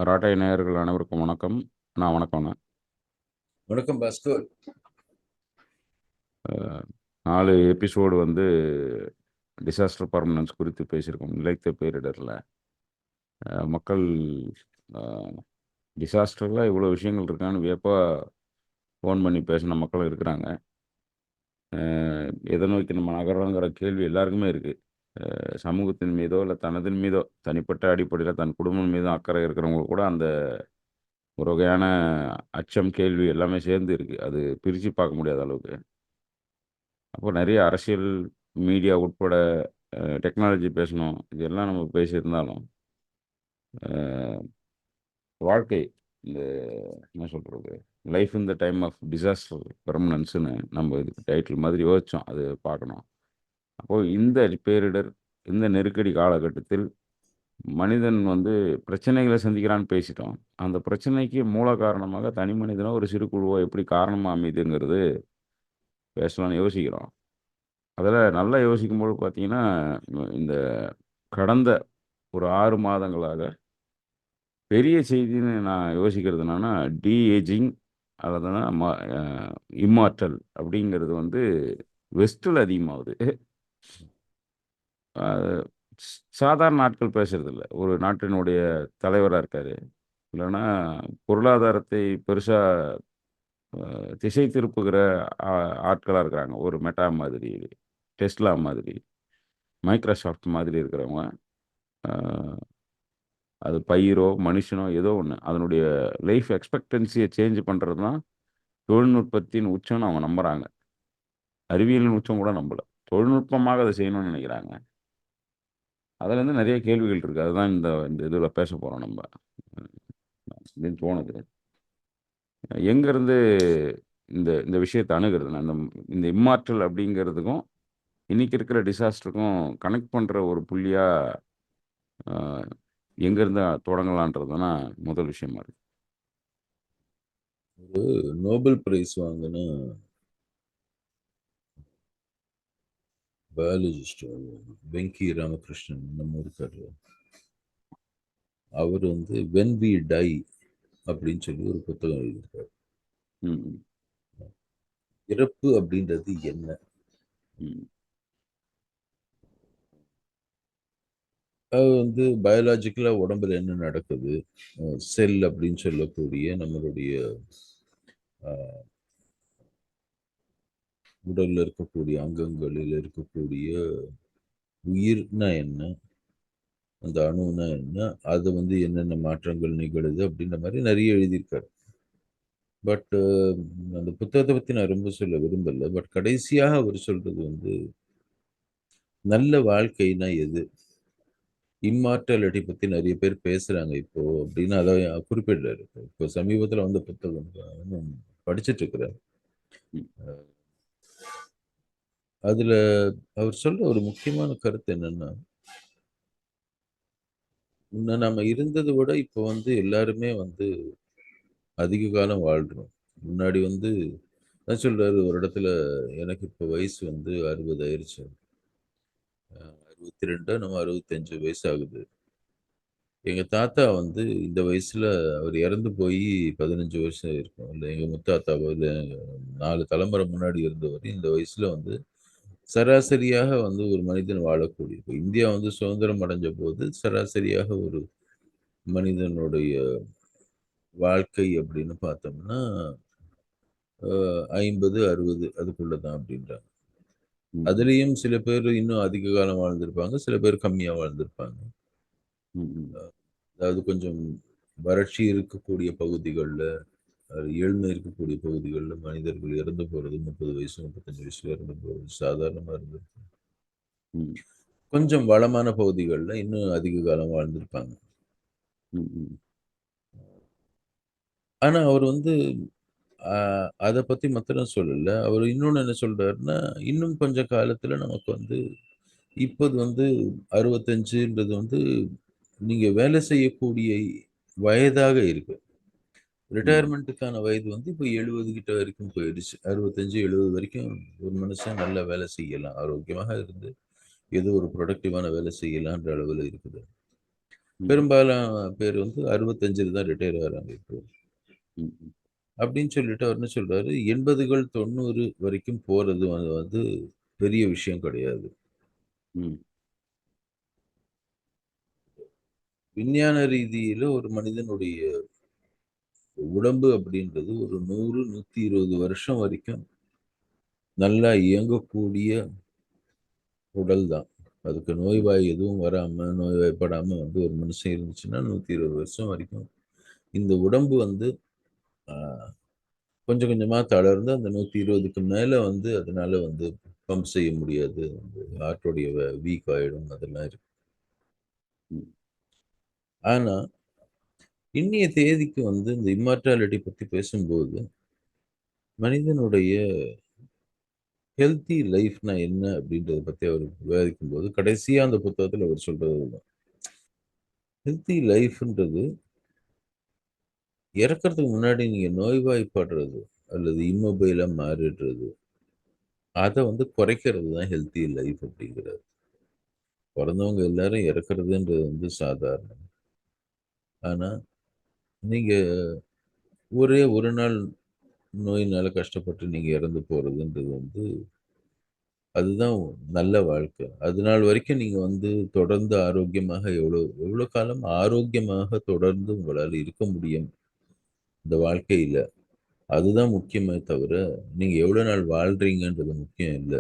ராட்டை நேயர்கள் அனைவருக்கும் வணக்கம். வணக்கம்ண்ணா. வணக்கம் பாஸ்கர். 4 எபிசோடு வந்து டிசாஸ்டர் பர்மனன்ஸ் குறித்து பேசியிருக்கோம். நிலைத்த பேரிடரில் மக்கள் டிசாஸ்டரில் இவ்வளோ விஷயங்கள் இருக்கான்னு வியப்பாக ஃபோன் பண்ணி பேசின மக்கள் இருக்கிறாங்க. எதை நோக்கி நம்ம நகர்றோங்கிற கேள்வி எல்லாருக்குமே இருக்குது. சமூகத்தின் மீதோ இல்லை தனதின் மீதோ தனிப்பட்ட அடிப்படையில் தன் குடும்பம் மீதும் அக்கறை இருக்கிறவங்க கூட அந்த ஒரு வகையான அச்சம், கேள்வி எல்லாமே சேர்ந்து இருக்குது. அது பிரித்து பார்க்க முடியாத அளவுக்கு. அப்போ நிறைய அரசியல், மீடியா உட்பட டெக்னாலஜி பேசணும். இதெல்லாம் நம்ம பேசியிருந்தாலும் வாழ்க்கை இந்த என்ன சொல்கிறது, life in the time of disaster பெர்மனன்ஸ்னு நம்ம இதுக்கு டைட்டில் மாதிரி யோசித்தோம். அது பார்க்கணும். அப்போது இந்த பேரிடர், இந்த நெருக்கடி காலகட்டத்தில் மனிதன் வந்து பிரச்சனைகளை சந்திக்கிறான்னு பேசிட்டோம். அந்த பிரச்சனைக்கு மூல காரணமாக தனி மனிதனோ ஒரு சிறு குழுவோ எப்படி காரணமாக அமைதுங்கிறது பேசலாம்னு யோசிக்கிறோம். அதில் நல்லா யோசிக்கும்போது பார்த்தீங்கன்னா, இந்த கடந்த ஒரு 6 மாதங்களாக பெரிய செய்தின்னு நான் யோசிக்கிறது என்னன்னா, ஏஜிங் அல்லதுனா இம்மார்டல் அப்படிங்கிறது வந்து வெஸ்ட்டில் அதிகமாகுது. சாதாரண ஆட்கள் பேசுறதில்ல. ஒரு நாட்டினுடைய தலைவராக இருக்கார், இல்லைன்னா பொருளாதாரத்தை பெருசாக திசை திருப்புகிற ஆட்களாக இருக்கிறாங்க. ஒரு மெட்டா மாதிரி, டெஸ்லா மாதிரி, மைக்ரோசாஃப்ட் மாதிரி இருக்கிறவங்க, அது பயிரோ மனுஷனோ ஏதோ ஒன்று, அதனுடைய லைஃப் எக்ஸ்பெக்டன்சியை சேஞ்ச் பண்ணுறது தான் தொழில்நுட்பத்தின் உச்சம்னு அவங்க நம்புகிறாங்க. அறிவியலின் உச்சம் கூட நம்பலை, தொழில்நுட்பமாக அதை செய்யணும்னு நினைக்கிறாங்க. அதுலேருந்து நிறைய கேள்விகள் இருக்குது. அதுதான் இந்த இந்த இதில் பேச போகிறோம் நம்ம அப்படின்னு தோணுது. எங்கேருந்து இந்த இந்த விஷயத்தை அணுகிறது, அந்த இந்த இம்மார்டல் அப்படிங்கிறதுக்கும் இன்றைக்கி இருக்கிற டிசாஸ்டருக்கும் கனெக்ட் பண்ணுற ஒரு புள்ளியாக எங்கேருந்து தொடங்கலான்றது தான் முதல் விஷயமா இருக்கு. ஒரு நோபல் பிரைஸ் வாங்கின பயாலஜிஸ்ட் வெங்கி ராமகிருஷ்ணன் நம்ம இருக்காரு. அவர் வந்து வென் வி டை அப்படின்னு சொல்லி ஒரு புத்தகம் எழுதியிருக்காரு. இறப்பு அப்படின்றது என்ன? அது வந்து பயாலஜிக்கலா உடம்புல என்ன நடக்குது, செல் அப்படின்னு சொல்லக்கூடிய நம்மளுடைய உடல்ல இருக்கக்கூடிய அங்கங்களில் இருக்கக்கூடிய உயிர்னா என்ன, அந்த அணுனா என்ன, அது வந்து என்னென்ன மாற்றங்கள் நிகழுது அப்படின்ற மாதிரி நிறைய எழுதியிருக்காரு. பட் அந்த புத்தகத்தை பத்தி நான் ரொம்ப சொல்ல விரும்பல. பட் கடைசியாக அவர் சொல்றது வந்து நல்ல வாழ்க்கைனா எது, இம்மார்டாலிட்டி பத்தி நிறைய பேர் பேசுறாங்க இப்போ அப்படின்னு அதை குறிப்பிடுறாரு. இப்போ சமீபத்தில் வந்த புத்தகம் படிச்சுட்டு இருக்கிறேன். அதுல அவர் சொல்ற ஒரு முக்கியமான கருத்து என்னன்னா, முன்ன நம்ம இருந்ததை விட இப்போ வந்து எல்லாருமே வந்து அதிக காலம் வாழ்றோம். முன்னாடி வந்து நான் சொல்றாரு ஒரு இடத்துல, எனக்கு இப்போ வயசு வந்து 60 ஆயிடுச்சு, 62 நம்ம 65 வயசு ஆகுது. எங்க தாத்தா வந்து இந்த வயசுல அவர் இறந்து போய் 15 வருஷம் இருக்கும். இல்லை எங்க முத்தாத்தா இல்லை 4 தலைமுறை முன்னாடி இருந்தவர் இந்த வயசுல வந்து சராசரியாக வந்து ஒரு மனிதன் வாழக்கூடிய, இப்போ இந்தியா வந்து சுதந்திரம் அடைஞ்ச போது சராசரியாக ஒரு மனிதனுடைய வாழ்க்கை அப்படின்னு பார்த்தோம்னா 50 60 அதுக்குள்ளதான் அப்படின்றாங்க. அதுலேயும் சில பேர் இன்னும் அதிக காலம் வாழ்ந்திருப்பாங்க, சில பேர் கம்மியா வாழ்ந்திருப்பாங்க. அதாவது கொஞ்சம் வறட்சி இருக்கக்கூடிய பகுதிகளில், ஏழ்மை இருக்கக்கூடிய பகுதிகளில் மனிதர்கள் இறந்து போறது 30 வயசு 35 வயசுல இறந்து போறது சாதாரணமா இருந்திருக்கு. கொஞ்சம் வளமான பகுதிகளில் இன்னும் அதிக காலம் வாழ்ந்திருப்பாங்க. ஆனா அவர் வந்து அதை பத்தி மாத்திரம் சொல்லல. அவர் இன்னொன்னு என்ன சொல்றாருன்னா, இன்னும் கொஞ்ச காலத்துல நமக்கு வந்து இப்போது வந்து 65ன்றது வந்து நீங்க வேலை செய்யக்கூடிய வயதாக இருக்கு. ரிட்டையர்மெண்ட்டுக்கான வயது வந்து இப்போ 70 கிட்ட வரைக்கும் போயிடுச்சு. 65 70 வரைக்கும் ஒரு மனுஷன் நல்ல வேலை செய்யலாம், ஆரோக்கியமாக இருந்து ஏதோ ஒரு ப்ரொடக்டிவான வேலை செய்யலான்ற அளவில் இருக்குது. ம். பெரும்பாலான பேர் வந்து 65ல தான் ரிட்டயர் ஆகுறாங்க இப்போ. ம். ம். அப்படின்னு சொல்லிட்டு அவர் என்ன சொல்றாரு, 80கள் 90 வரைக்கும் போறது வந்து பெரிய விஷயம் கிடையாது. ம். விஞ்ஞான ரீதியில ஒரு மனிதனுடைய உடம்பு அப்படின்றது ஒரு 100, 120 வருஷம் வரைக்கும் நல்லா இயங்கக்கூடிய உடல் தான். அதுக்கு ம். நோய்வாய் எதுவும் வராம, நோய்வாய்ப்படாம வந்து ஒரு மனுஷன் இருந்துச்சுன்னா, 120 வருஷம் வரைக்கும் இந்த உடம்பு வந்து அ கொஞ்சம் கொஞ்சமா தளர்ந்து அந்த 120க்கு மேல வந்து அதனால வந்து பம்ப் செய்ய முடியாது. ஹார்ட்டோடைய வீக் ஆயிடும். அதெல்லாம் இருக்கு. ம். ஆனா, இன்னைய தேதிக்கு வந்து இந்த இம்மார்டாலிட்டி பத்தி பேசும்போது, மனிதனுடைய ஹெல்த்தி லைஃப்னா என்ன அப்படின்றத பத்தி அவர் விவாதிக்கும்போது, கடைசியா அந்த புத்தகத்துல அவர் சொல்றது இதுதான். ஹெல்த்தி லைஃப்ன்றது இறக்கறதுக்கு முன்னாடி நீங்க நோய்வாய்ப்படுறது அல்லது இம்மொபைலா மாறிடுறது, அத வந்து குறைக்கிறது தான் ஹெல்த்தி லைஃப் அப்படிங்கிறாரு. பொறந்தவங்க எல்லாரும் இறக்குறதுன்றது வந்து சாதாரணம். ஆனா, நீங்க ஒரே ஒரு நாள் நோயினால கஷ்டப்பட்டு நீங்க இறந்து போறதுன்றது வந்து, அதுதான் நல்ல வாழ்க்கை. அதுநாள் வரைக்கும் நீங்க வந்து தொடர்ந்து ஆரோக்கியமாக எவ்வளோ எவ்வளோ காலம் ஆரோக்கியமாக தொடர்ந்து உங்களால இருக்க முடியும் இந்த வாழ்க்கையில. அதுதான் முக்கியமே தவிர, நீங்க எவ்வளோ நாள் வாழ்றீங்கன்றது முக்கியம் இல்ல.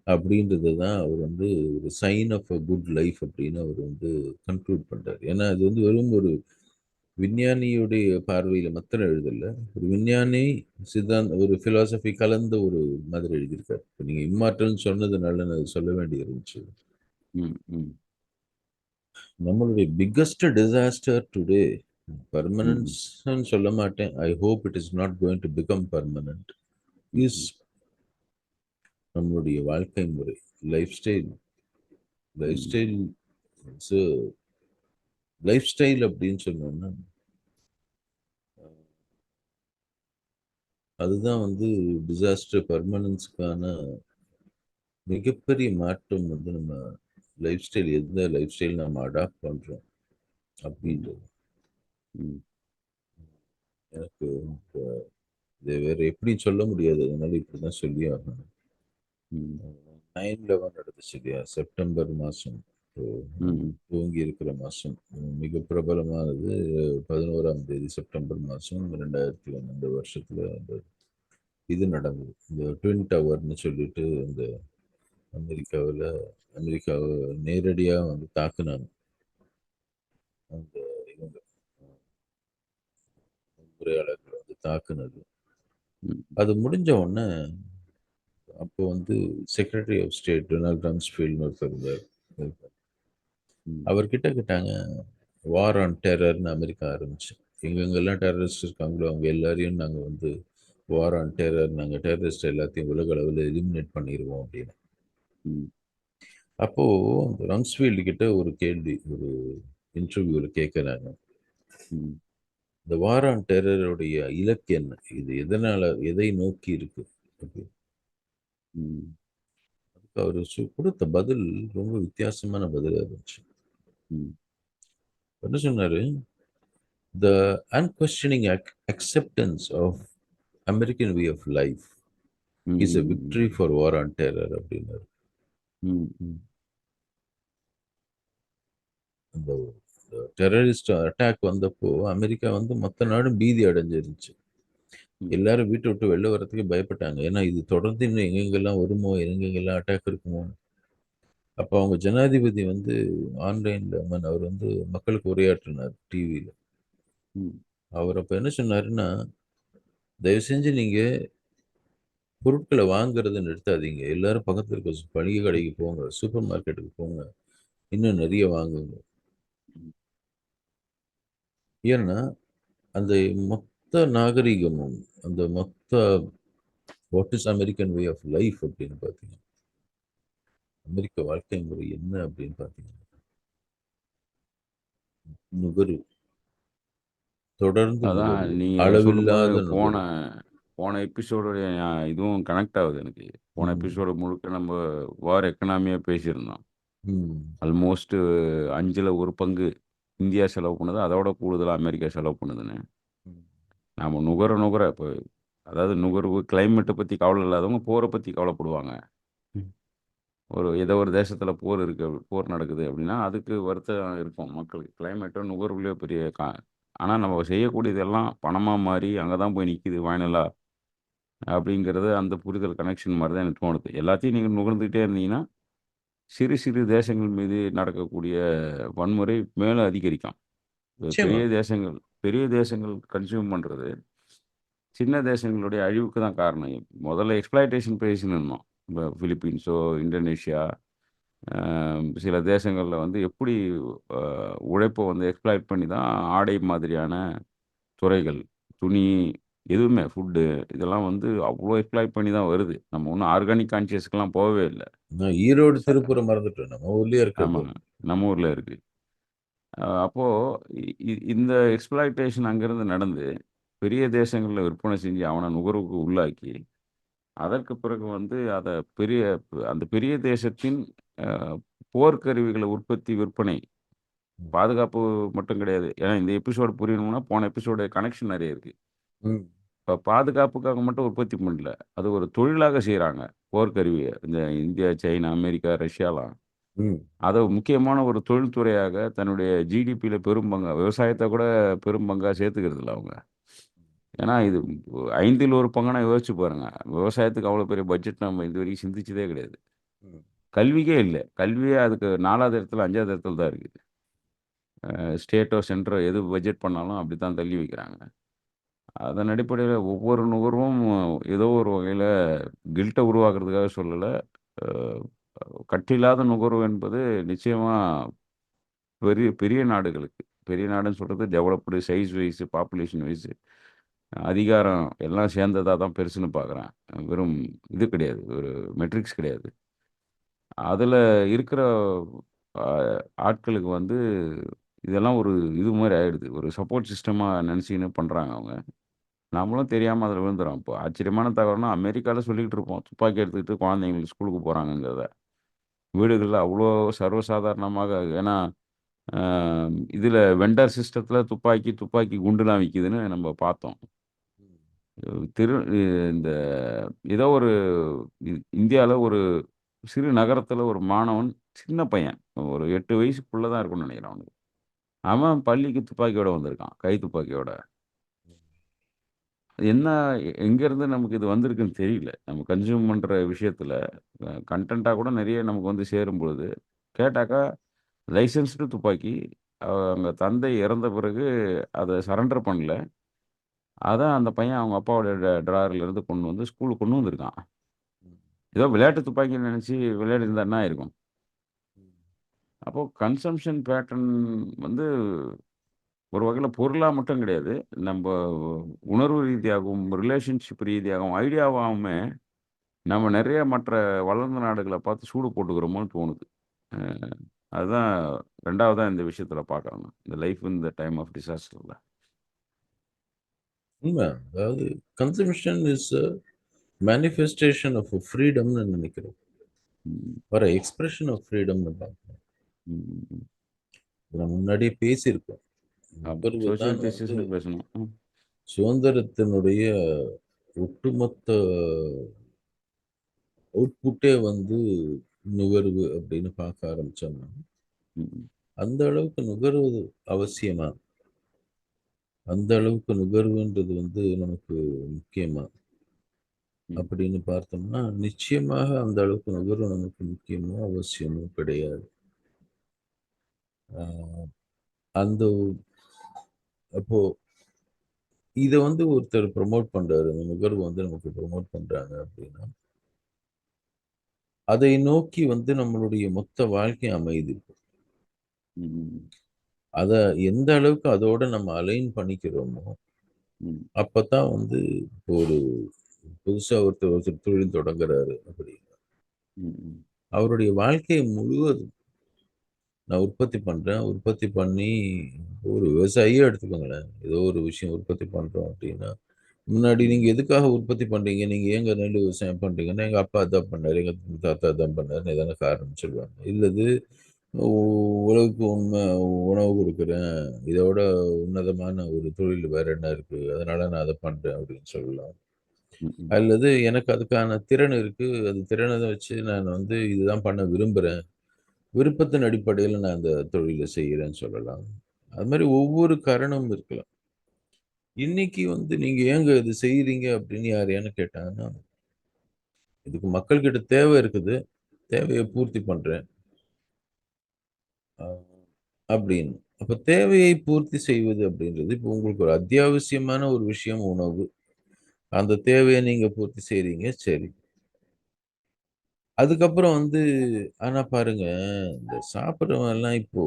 அப்படின்றது தான் அவர் வந்து ஒரு sign of a good life அப்படின்னு அவர் வந்து கன்க்ளூட் பண்றாரு. ஏன்னா, அது வந்து வெறும் ஒரு விஞ்ஞானியுடைய பார்வையில மாத்திரம் எழுதல. ஒரு விஞ்ஞானி, ஒரு பிலாசபி கலந்த ஒரு மாதிரி எழுதியிருக்காரு. இப்ப நீங்க இம்மார்டல்ன்னு சொன்னதுனால நான் அத சொல்ல வேண்டி இருந்துச்சு. ம். ம். நம்மளுடைய பிக்கஸ்ட் டிசாஸ்டர் டுடே ம். பெர்மனன்ஸ்ன்னு சொல்ல மாட்டேன். I hope it is not going to become permanent. Is ம். நம்மளுடைய வாழ்க்கை முறை, லைஃப் ஸ்டைல். லைஃப் ம். ஸ்டைல் சோ லைஃப் ஸ்டைல் அப்படின்னு சொன்னோம்னா, அதுதான் வந்து டிசாஸ்டர் பெர்மனன்ஸ்க்கான மிகப்பெரிய மாற்றம் வந்து நம்ம லைஃப் ஸ்டைல் எந்த லைஃப் ஸ்டைல் நம்ம அடாப்ட் பண்றோம் ம். அப்படின்றது. ம். எனக்கு இப்ப இதை வேற எப்படி சொல்ல முடியாது. அதனால இப்படிதான் சொல்லி ஆகணும். ம். 9/11 நடந்துச்சு இல்லையா? செப்டம்பர் மாசம். இப்போ ம். துவங்கி இருக்கிற மாசம். மிக பிரபலமானது 11ஆம் தேதி செப்டம்பர் மாசம் 2001 அந்த வருஷத்துல அந்த இது நடந்தது. இந்த ட்வின் டவர்ன்னு சொல்லிட்டு இந்த அமெரிக்காவுல அமெரிக்காவ நேரடியா வந்து தாக்குனாங்க. அந்த இவங்க உரையாளர்கள் வந்து தாக்குனது. ம். அது முடிஞ்ச உடனே அப்போ வந்து செக்ரட்டரி ஆஃப் ஸ்டேட் டொனால்ட் ரம்ஸ்ஃபீல்ட்னு ஒருத்தர் இருந்தார். ம். அவர்கிட்ட கேட்டாங்க, வார் ஆன் டெரர்ன்னு அமெரிக்கா ஆரம்பிச்சு. எங்கெங்கெல்லாம் டெரரிஸ்ட் இருக்காங்களோ அவங்க எல்லாரையும் நாங்க வந்து வார் ஆன் டெரர், நாங்க டெரரிஸ்ட் எல்லாத்தையும் உலக அளவில் எலிமினேட் பண்ணிடுவோம் அப்படின்னு. ம். அப்போ ரம்ஸ்ஃபீல்டு கிட்ட ஒரு கேள்வி, ஒரு இன்டர்வியூல கேட்கிறாங்க. ம். இந்த வார் ஆன் டெரருடைய இலக்கு என்ன? இது எதனால, எதை நோக்கி இருக்கு? அப்படின்னு. ம். அதுக்கு அவரு கொடுத்த பதில் ரொம்ப வித்தியாசமான பதிலா இருந்துச்சு. ம். என்ன சொன்னாரு? The unquestioning acceptance of American way of life is a ம். victory for war on terror அப்படின்னாரு. ம். ம். அந்த டெரரிஸ்ட் அட்டாக் வந்தப்போ அமெரிக்கா வந்து மொத்த நாடும் பீதி அடைஞ்சிருந்துச்சு. ம். எல்லாரும் வீட்டை விட்டு வெளில வர்றதுக்கு பயப்பட்டாங்க. ஏன்னா இது தொடர்ந்து இன்னும் எங்கெங்கெல்லாம் வருமோ, எங்கெங்கெல்லாம் அட்டாக் இருக்குமோ. அப்போ அவங்க ஜனாதிபதி வந்து ஆன்லைன்ல அவர் வந்து மக்களுக்கு உரையாற்றினார் டிவியில. ம். அவர் அப்ப என்ன சொன்னாருன்னா, தயவு செஞ்சு நீங்க பொருட்கள வாங்குறத நிறுத்தாதீங்க. எல்லாரும் பக்கத்துல இருக்க மளிகை கடைக்கு போங்க. சூப்பர் மார்க்கெட்டுக்கு போங்க. இன்னும் நெறைய வாங்குங்க. ம். ஏன்னா, அந்த மொத்த நாகரீகமும், அந்த மொத்த what is American way of life அப்படின்னு பார்த்தீங்கன்னா, அமெரிக்க வாழ்க்கை முறை என்ன அப்படின்னு பார்த்தீங்கன்னா, நுகர்வு. தொடர்ந்து அதான் நுகர்வு. நீங்க சொல்லும்போது அளவில்லாத போன நுகர்வு. போன எபிசோடுடைய இதுவும் கனெக்ட் ஆகுது எனக்கு. போன ம். எபிசோடு முழுக்க நம்ம வார் எக்கனாமியா பேசியிருந்தோம். ம். ஆல்மோஸ்ட் 5ல 1 பங்கு இந்தியா செலவு பண்ணுது, அதோட கூடுதலா அமெரிக்கா செலவு பண்ணுதுன்னு. ம். நாம நுகர இப்போ அதாவது நுகர்வு கிளைமேட்டை பத்தி கவலை இல்லாதவங்க போரை பத்தி கவலைப்படுவாங்க. ம். ஏதோ ஒரு தேசத்துல போர் நடக்குது அப்படின்னா, அதுக்கு வருத்தம் இருக்கும் மக்களுக்கு. கிளைமேட்டோ நுகர்வுலயோ பெரிய ஆனா நம்ம செய்யக்கூடியதெல்லாம் பணமா மாறி அங்க தான் போய் நிக்குது ஃபைனலா அப்படிங்கிறது அந்த புரிதல் கனெக்ஷன் மாரி தான் எனக்கு தோணுது. எல்லாத்தையும் நீங்க நுகர்ந்துகிட்டே இருந்தீங்கன்னா, சிறு சிறு தேசங்கள் மீது நடக்கக்கூடிய வன்முறை மேலும் அதிகரிக்கும். நிச்சயமா. பெரிய தேசங்கள் பெரிய தேசங்கள் கன்சியூம் பண்றது, சின்ன தேசங்களுடைய அழிவுக்கு தான் காரணம். முதல்ல எக்ஸ்ப்ளாய்டேஷன் பேசின்னு இருந்தோம். பிலிப்பீன்ஸோ, இந்தோனேஷியா, அ சில தேசங்கள்ல வந்து எப்படி அ உழைப்ப வந்து எக்ஸ்ப்ளாய்ட் பண்ணி தான் ஆடை மாதிரியான துறைகள், துணி எதுவுமே ஃபுட்டு இதெல்லாம் வந்து அவ்ளோ எக்ஸ்ப்ளாய்ட் பண்ணி தான் வருது. நம்ம ஒண்ணும் ஆர்கானிக் கான்ஷியஸ்க்குலாம் போகவே இல்ல. நான் ஈரோடு, ச திருப்பூர மறந்துட்டோம். நம்ம ஊர்லயே இருக்கிறது. ஆமாங்க. நம்ம ஊர்ல இருக்கு. அப்போ இ இ இந்த எக்ஸ்ப்ளாய்டேஷன் அங்கேருந்து நடந்து, பெரிய தேசங்கள்ல விற்பனை செஞ்சு அவன நுகர்வுக்கு உள்ளாக்கி, அதற்கு பிறகு வந்து அந்த பெரிய தேசத்தின் அ போர்க்கருவிகள உற்பத்தி, விற்பனை, ம். பாதுகாப்பு மட்டும் கிடையாது. ஏன்னா இந்த எபிசோட் புரியணும்னா, போன எபிசோடு கனெக்ஷன் நெறைய இருக்கு. ம். இப்ப பாதுகாப்புக்காக மட்டும் உற்பத்தி பண்ணல. அது ஒரு தொழிலாக செய்றாங்க. போர்க்கருவிய. இந்த இந்தியா, சைனா, அமெரிக்கா, ரஷ்யாலாம். ம். அத முக்கியமான ஒரு தொழில்துறையாக தன்னுடைய ஜிடிபில பெரும் பங்கா விவசாயத்த கூட பெரும் பங்கா சேர்த்துக்கிறதில்ல அவங்க. ஏன்னா இது 5ல் ஒரு பங்குனா யோசிச்சு பாருங்க. விவசாயத்துக்கு அவ்வளோ பெரிய பட்ஜெட் நம்ம இதுவரைக்கும் சிந்திச்சதே கிடையாது. ம். கல்விக்கே இல்ல. கல்வியே அதுக்கு 4வது இடத்துல, 5வது இடத்துல தான் இருக்கு. ஸ்டேட்டோ, சென்ட்ரோ எது பட்ஜெட் பண்ணாலும் அப்படித்தான் தள்ளி வைக்கிறாங்க. அதன் அடிப்படையில ஒவ்வொரு நுகர்வும் ஏதோ ஒரு வகையில கில்ட்ட உருவாக்குறதுக்காக சொல்லல. அ கட்டில்லாத நுகர்வு என்பது நிச்சயமா பெரிய பெரிய நாடுகளுக்கு. பெரிய நாடுன்னு சொல்றது developed size wise, population wise, அதிகாரம் எல்லாம் சேர்ந்ததா தான் பெருசுன்னு பார்க்குறேன். வெறும் இது கிடையாது. ஒரு மெட்ரிக்ஸ் கிடையாது. அதுல இருக்கிற அ ஆட்களுக்கு வந்து இதெல்லாம் ஒரு இது மாரி ஆயிடுது. ஒரு சப்போர்ட் சிஸ்டமா நெனச்சுக்கின்னு பண்றாங்க அவங்க. நம்மளும் தெரியாம அதில விழுந்துர்றோம். இப்போ ஆச்சரியமான தகவல்னா, அமெரிக்கால சொல்லிக்கிட்டு இருப்போம். துப்பாக்கி எடுத்துக்கிட்டு குழந்தைங்கள் ஸ்கூலுக்கு போறாங்கங்கிறத. வீடுகள்ல அவ்ளோ சர்வசாதாரணமாக ஏன்னா, அ இதில வெண்டர் சிஸ்டத்தில துப்பாக்கி குண்டுலாம் விக்குதுன்னு நம்ம பார்த்தோம். திரு இ இந்த ஏதோ ஒரு இந்தியால ஒரு சிறு நகரத்தில ஒரு மாணவன், சின்ன பையன். ஒரு 8 வயசுக்குள்ள தான் இருக்கும்னு நெனைக்கிறேன் அவனுக்கு. அவன் பள்ளிக்கு துப்பாக்கியோட வந்திருக்கான். கை துப்பாக்கியோட. என்ன எங்கேருந்து நமக்கு இது வந்திருக்குன்னு தெரியல. நம்ம கன்சியூம் பண்ற விஷயத்துல கன்டென்ட்டா கூட நெறைய நமக்கு வந்து சேரும்பொழுது, கேட்டாக்கா லைசென்ஸ்டு துப்பாக்கி. அவங்க தந்தை இறந்த பிறகு அத சரண்டர் பண்ணல. அதான் அந்த பையன் அவங்க அப்பாவோட ட்ராயர்ல இருந்து கொண்டு வந்து ஸ்கூலுக்கு கொண்டு வந்திருக்கான். ஏதோ விளையாட்டு துப்பாக்கின்னு நெனச்சு விளையாடிருந்தா என்ன ஆயிருக்கும்? அப்போ கன்சம்ப்ஷன் பேட்டர்ன் வந்து ஒரு வகையில பொருளா மட்டும் கிடையாது. நம்ப உணர்வு ரீதியாகவும், ரிலேஷன்ஷிப் ரீதியாகவும், ஐடியாவாவுமே நம்ம நெறைய மற்ற வளர்ந்த நாடுகள பார்த்து சூடு போட்டுக்கிறோமோன்னு தோணுது. அ அதுதான் 2வதா இந்த விஷயத்தில பார்க்குறேன் நான். இந்த life in the time of டிசாஸ்டர்ல. உண்ம. அதாவது consumption is a manifestation of ஃப்ரீடம்னு நெனைக்கிறேன். ம். ஒரு எக்ஸ்பிரஷன் ஆஃப் ஃப்ரீடம்னு பார்க்கிறேன். ம். ம். நம்ம முன்னாடியே பேசியிருக்கோம். ஆமா. நுகர்வு தான் சோசியல் வந்து ஜஸ்டிஸ்ன்னு பேசணும். ம். சுதந்திரத்தினுடைய ஒட்டுமொத்த அவுட்புட்டே வந்து நுகர்வு அப்படின்னு பார்க்க ஆரம்பிச்சோம்னா, ம். அந்த அளவுக்கு நுகர்வது அவசியமா? அந்த அளவுக்கு நுகர்வுன்றது வந்து நமக்கு முக்கியமா? ம். அப்படின்னு பார்த்தோம்னா, நிச்சயமாக அந்த அளவுக்கு நுகர்வு நமக்கு முக்கியமோ, அவசியமோ கிடையாது. ஆ அந்த அப்போ இத வந்து ஒருத்தர் ப்ரமோட் பண்றாரு. இந்த நுகர்வு வந்து நமக்கு ப்ரமோட் பண்றாங்க அப்படின்னா, அதை நோக்கி வந்து நம்மளுடைய மொத்த வாழ்க்கை அமையுது. ம். அத எந்த அளவுக்கு அதோட நம்ம அலைன் பண்ணிக்கிறோமோ, ம். அப்பதான் வந்து இப்போ ஒரு புதுசா ஒருத்தர் ஒருத்தர் தொழில் தொடங்குறாரு அப்படின்னா, ம். அவருடைய வாழ்க்கை முழுவதும் நான் உற்பத்தி பண்றேன். உற்பத்தி பண்ணி ஒரு விவசாயியே எடுத்துக்கோங்களேன். ஏதோ ஒரு விஷயம் உற்பத்தி பண்றோம் அப்படின்னா, முன்னாடி நீங்க ம். எதுக்காக உற்பத்தி பண்றீங்க? நீங்க ஏங்க நெல் விவசாயம் பண்றீங்கன்னா, எங்க அப்பா அதான் பண்ணாரு. எங்க தாத்தா அதான் பண்ணாருன்னு ஏதான காரணம் சொல்லுவாங்க. இல்லது உலகுக்கு உணவு கொடுக்குறேன். இதோட உன்னதமான ஒரு தொழில் வேற என்ன இருக்கு? அதனால நான் அத பண்றேன் அப்படின்னு சொல்லலாம். ம், ம், அல்லது எனக்கு அதுக்கான திறன் இருக்கு. அந்த திறன வச்சு நான் வந்து இதுதான் பண்ண விரும்புறேன். விருப்பத்தின் அடிப்படையில நான் அந்த தொழில செய்றேன்னு சொல்லலாம். அது மாரி ஒவ்வொரு காரணமும் இருக்கலாம். இன்னைக்கு வந்து நீங்க ஏங்க இது செய்றீங்க அப்படின்னு யாரையான கேட்டாங்கன்னா, இதுக்கு மக்கள் கிட்ட தேவை இருக்குது. தேவைய பூர்த்தி பண்றேன். அ அப்படின்னு. அப்ப தேவையை பூர்த்தி செய்வது அப்படின்றது, இப்போ உங்களுக்கு ஒரு அத்தியாவசியமான ஒரு விஷயம் உணவு. அந்த தேவைய நீங்க பூர்த்தி செய்றீங்க. சரி. அதுக்கப்புறம் வந்து ஆனா பாருங்க, இந்த சாப்பிடுறவன்லாம் இப்போ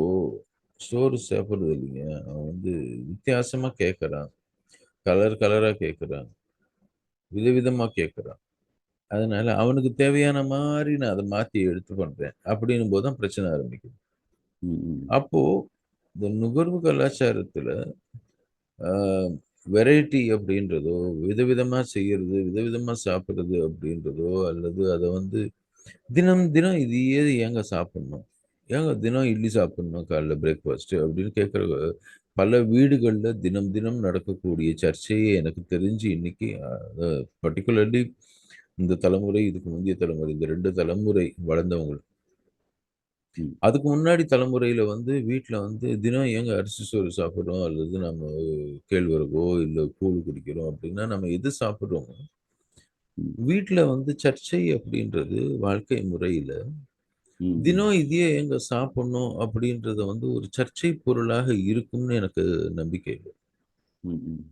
சோறு சாப்பிடுறது இல்லைங்க. அவன் வந்து வித்தியாசமா கேட்கறான். கலர் கலரா கேட்கறான். விதவிதமா கேட்கறான். அதனால அவனுக்கு தேவையான மாரி நான் அத மாத்தி எடுத்து பண்றேன். அப்படின்னும்போது தான் பிரச்சனை ஆரம்பிக்குது. ம், அப்போ இந்த நுகர்வு கலாச்சாரத்துல ஆ வெரைட்டி அப்படின்றதோ, விதவிதமா செய்யறது, விதவிதமா சாப்பிடுறது அப்படின்றதோ, அல்லது அத வந்து தினம், தினம் இதையே ஏங்க சாப்பிடணும்? ஏங்க தினம் இட்லி சாப்பிடணும் காலைல பிரேக்ஃபாஸ்ட்டு அப்படின்னு கேட்கிற பல வீடுகள்ல தினம், தினம் நடக்கக்கூடிய சர்ச்சையே எனக்கு தெரிஞ்சு இன்னைக்கு பர்ட்டிகுலர்லி இந்த தலைமுறை, இதுக்கு முந்தைய தலைமுறை, இந்த 2 தலைமுறை வளர்ந்தவங்க. ம், அதுக்கு முன்னாடி தலைமுறையில வந்து வீட்ல வந்து தினம் ஏங்க அரிசி சோறு சாப்பிடுறோம்? அல்லது நம்ம கேழ்வரகோ, இல்ல கூழ் குடிக்கிறோம் அப்படின்னா, நம்ம எது சாப்பிடுறோமோ, ம், வீட்ல வந்து சர்ச்சை அப்படின்றது வாழ்க்கை முறையில, ம், ம், தினம் இதையே ஏங்க சாப்பிடணும் அப்படின்றத வந்து ஒரு சர்ச்சை பொருளாக இருக்கும்னு எனக்கு நம்பிக்கை இல்ல. ம், ம்,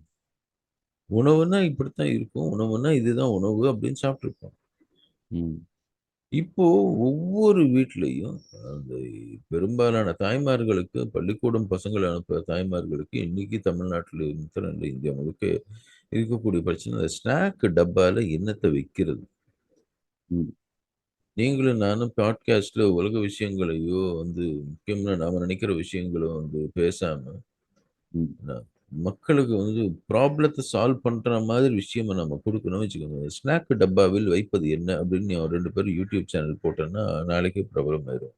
உணவுன்னா இப்படித்தான் இருக்கும். உணவுன்னா இதுதான் உணவு அப்படின்னு சாப்பிட்டுருப்போம். ம், இப்போ ஒவ்வொரு வீட்லயும் அந்த பெரும்பாலான தாய்மார்களுக்கு பள்ளிக்கூடம் பசங்கள அனுப்புற தாய்மார்களுக்கு இன்னைக்கு தமிழ்நாட்டில மாத்திரம் இல்ல, இந்தியா முழுக்க இருக்கக்கூடிய பிரச்சனை, இந்த ஸ்நாக் டப்பால என்னத்த வைக்கிறது? ம், நீங்களும் நானும் பாட்காஸ்ட்ல உலக விஷயங்களையோ வந்து முக்கியமா நாம நினைக்கிற விஷயங்களோ வந்து பேசாம, ம். ந மக்களுக்கு வந்து ப்ராப்ளத்த சால்வ் பண்ற மாதிரி விஷயமா நம்ம குடுக்கணும்னு வச்சுக்கோங்க. ஸ்நாக் டப்பாவில் வைப்பது என்ன? அப்படின்னு நீ 2 பேரும் யூடியூப் சேனல் போட்டேன்னா, நாளைக்கே பிரபலமாயிரும்.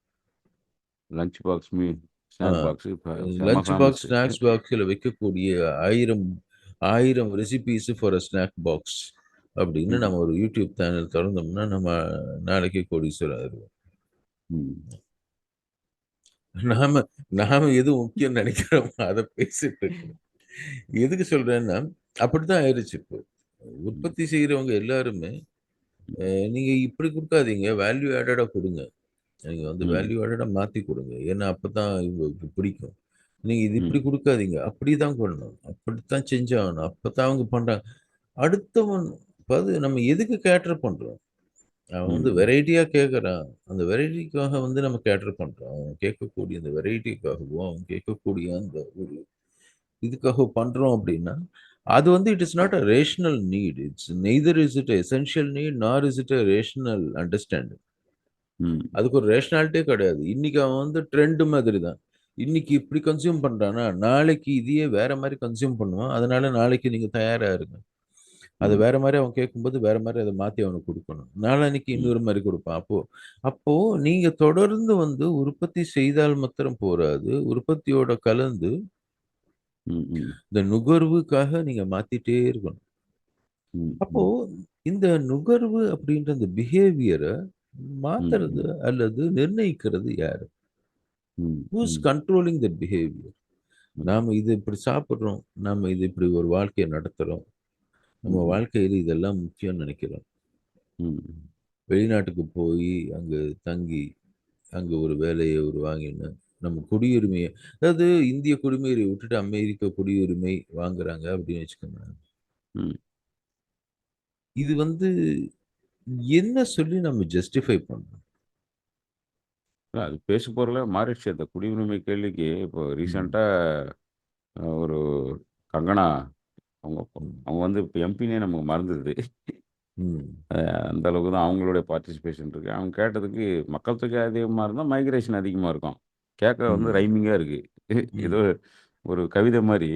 லஞ்ச் பாக்ஸ் ஆ. ஸ்நாக் பாக்ஸ் இப்ப செம்ம லஞ்ச் பாக்ஸ், ஃபேமஸ். ஸ்நாக்ஸ் பாக்ஸ்ல வைக்கக்கூடிய 1000 1000 recipes for a snack box அப்படின்னு ம், நம்ம ஒரு யூடியூப் சேனல் தொறந்தோம்னா, நம்ம நாளைக்கே கோடீஸ்வரன் ஆயிருவோம். ம், நாம நாம எது முக்கியம்னு நெனைக்கிறோமோ அத பேசிட்டு இருக்கோம். எதுக்கு சொல்றேன்னா, அப்படித்தான் ஆயிருச்சு இப்போ. ம், உற்பத்தி செய்றவங்க எல்லாருமே, நீங்க இப்படி குடுக்காதீங்க, வேல்யூ ஆடடா குடுங்க. நீங்க வந்து ம், வேல்யூ ஆடடா மாத்தி குடுங்க. ஏன்னா, அப்பதான் இவங்களுக்கு பிடிக்கும். நீங்க இது இப்படி ம், குடுக்காதீங்க. அப்படிதான் பண்ணணும். அப்படித்தான் செஞ்சாகணும். அப்பத்தான் அவங்க பண்றாங்க. அடுத்தவன் அதாவது நம்ம எதுக்கு கேட்டர் பண்றோம்? அவன் வந்து ம், வெரைட்டியா கேட்கறான். அந்த வெரைட்டிக்காக வந்து நம்ம கேட்டர் பண்றோம். அவன் கேட்கக்கூடிய அந்த வெரைட்டிக்காகவும், அவன் கேட்கக்கூடிய அந்த ஒரு இதுக்காக பண்றோம் அப்படின்னா, அது வந்து it is not a rational need. Neither is it essential need, nor is it a rational understanding. ம், அதுக்கு ஒரு ரேஷனாலிட்டியே கிடையாது. இன்னைக்கு அவன் வந்து ட்ரெண்ட் மாதிரி தான். இன்னைக்கு இப்படி கன்சியூம் பண்றான்னா, நாளைக்கு இதையே வேற மாரி கன்சியூம் பண்ணுவான். அதனால நாளைக்கு நீங்க தயாரா இருங்க. அத ம், வேற மாரி அவன் கேட்கும்போது, வேற மாரி அத மாத்தி அவனுக்கு குடுக்கணும். நாளான்னைக்கு ம், இன்னொரு மாரி குடுப்பான். அப்போ அப்போ நீங்க தொடர்ந்து வந்து உற்பத்தி செய்தால் மாத்திரம் போராது. உற்பத்தியோட கலந்து, ம், ம், இந்த நுகர்வுக்காக நீங்க மாத்திட்டே இருக்கணும். ம், அப்போ ம், இந்த நுகர்வு அப்படின்ற அந்த பிஹேவியர ம், மாத்துறது ம், அல்லது நிர்ணயிக்கிறது யாரு? ம், ஹூ இஸ் ம், கண்ட்ரோலிங் தட் பிஹேவியர்? நாம இது இப்படி சாப்பிடுறோம். நாம இது இப்படி ஒரு வாழ்க்கைய நடத்துறோம். நம்ம ம், வாழ்க்கையில இதெல்லாம் முக்கியம்னு நெனைக்கிறோம். ம், வெளிநாட்டுக்கு போயி, அங்க தங்கி, அங்க ஒரு வேலைய வாங்கின்னு, நம்ம குடியுரிமைய அதாவது இந்திய குடியுரிமைய விட்டுட்டு அமெரிக்க குடியுரிமை வாங்குறாங்க அப்படின்னு வச்சுக்கோங்க. ம். இது வந்து என்ன சொல்லி நம்ம ஜஸ்டிஃபை பண்றோம்? இல்ல அது பேசு பொருளா மாறிடுச்சு. அந்த குடியுரிமை கேள்விக்கு இப்போ ம், ரீசென்ட்டா ஒரு கங்கனா அவங்க ம், அவங்க வந்து இப்ப எம்பின்னே நமக்கு மறந்துருது. ம், அந்த அளவுக்கு தான் அவங்களுடைய பார்ட்டிசிபேஷன் இருக்கு. அவங்க கேட்டதுக்கு மக்கள் தொகை அதிகமா இருந்தா மைக்ரேஷன் அதிகமா இருக்கும். கேட்க வந்து ம், ரைமிங்கா இருக்கு. ம், ஏதோ ஒரு கவிதை மாரி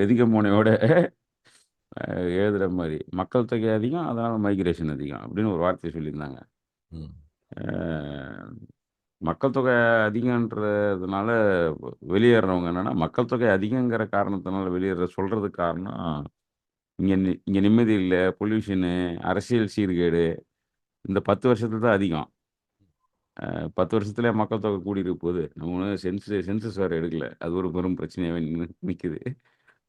எதிகமோனையோட எழுதுற மாரி. மக்கள் தொகை அதிகம், அதனால மைக்ரேஷன் அதிகம் அப்படின்னு ஒரு வார்த்தைய சொல்லியிருந்தாங்க. ம். அ மக்கள் தொகை அதிகன்றதுனால வெளியேறவங்க என்னன்னா, மக்கள் தொகை அதிகங்கிற காரணத்தினால சொல்றதுக்கு காரணம், இங்க நிம்மதி இல்ல, பொல்யூஷனு, அரசியல் சீர்கேடு இந்த 10 வருஷத்துல தான் அதிகம். 10 வருஷத்துல மக்கள் தொகை கூடியிருக்க போது. நம்ம ஒண்ணும் சென்சஸ் வேற எடுக்கல. அது ஒரு பெரும் பிரச்சனையாவே நிக்குது.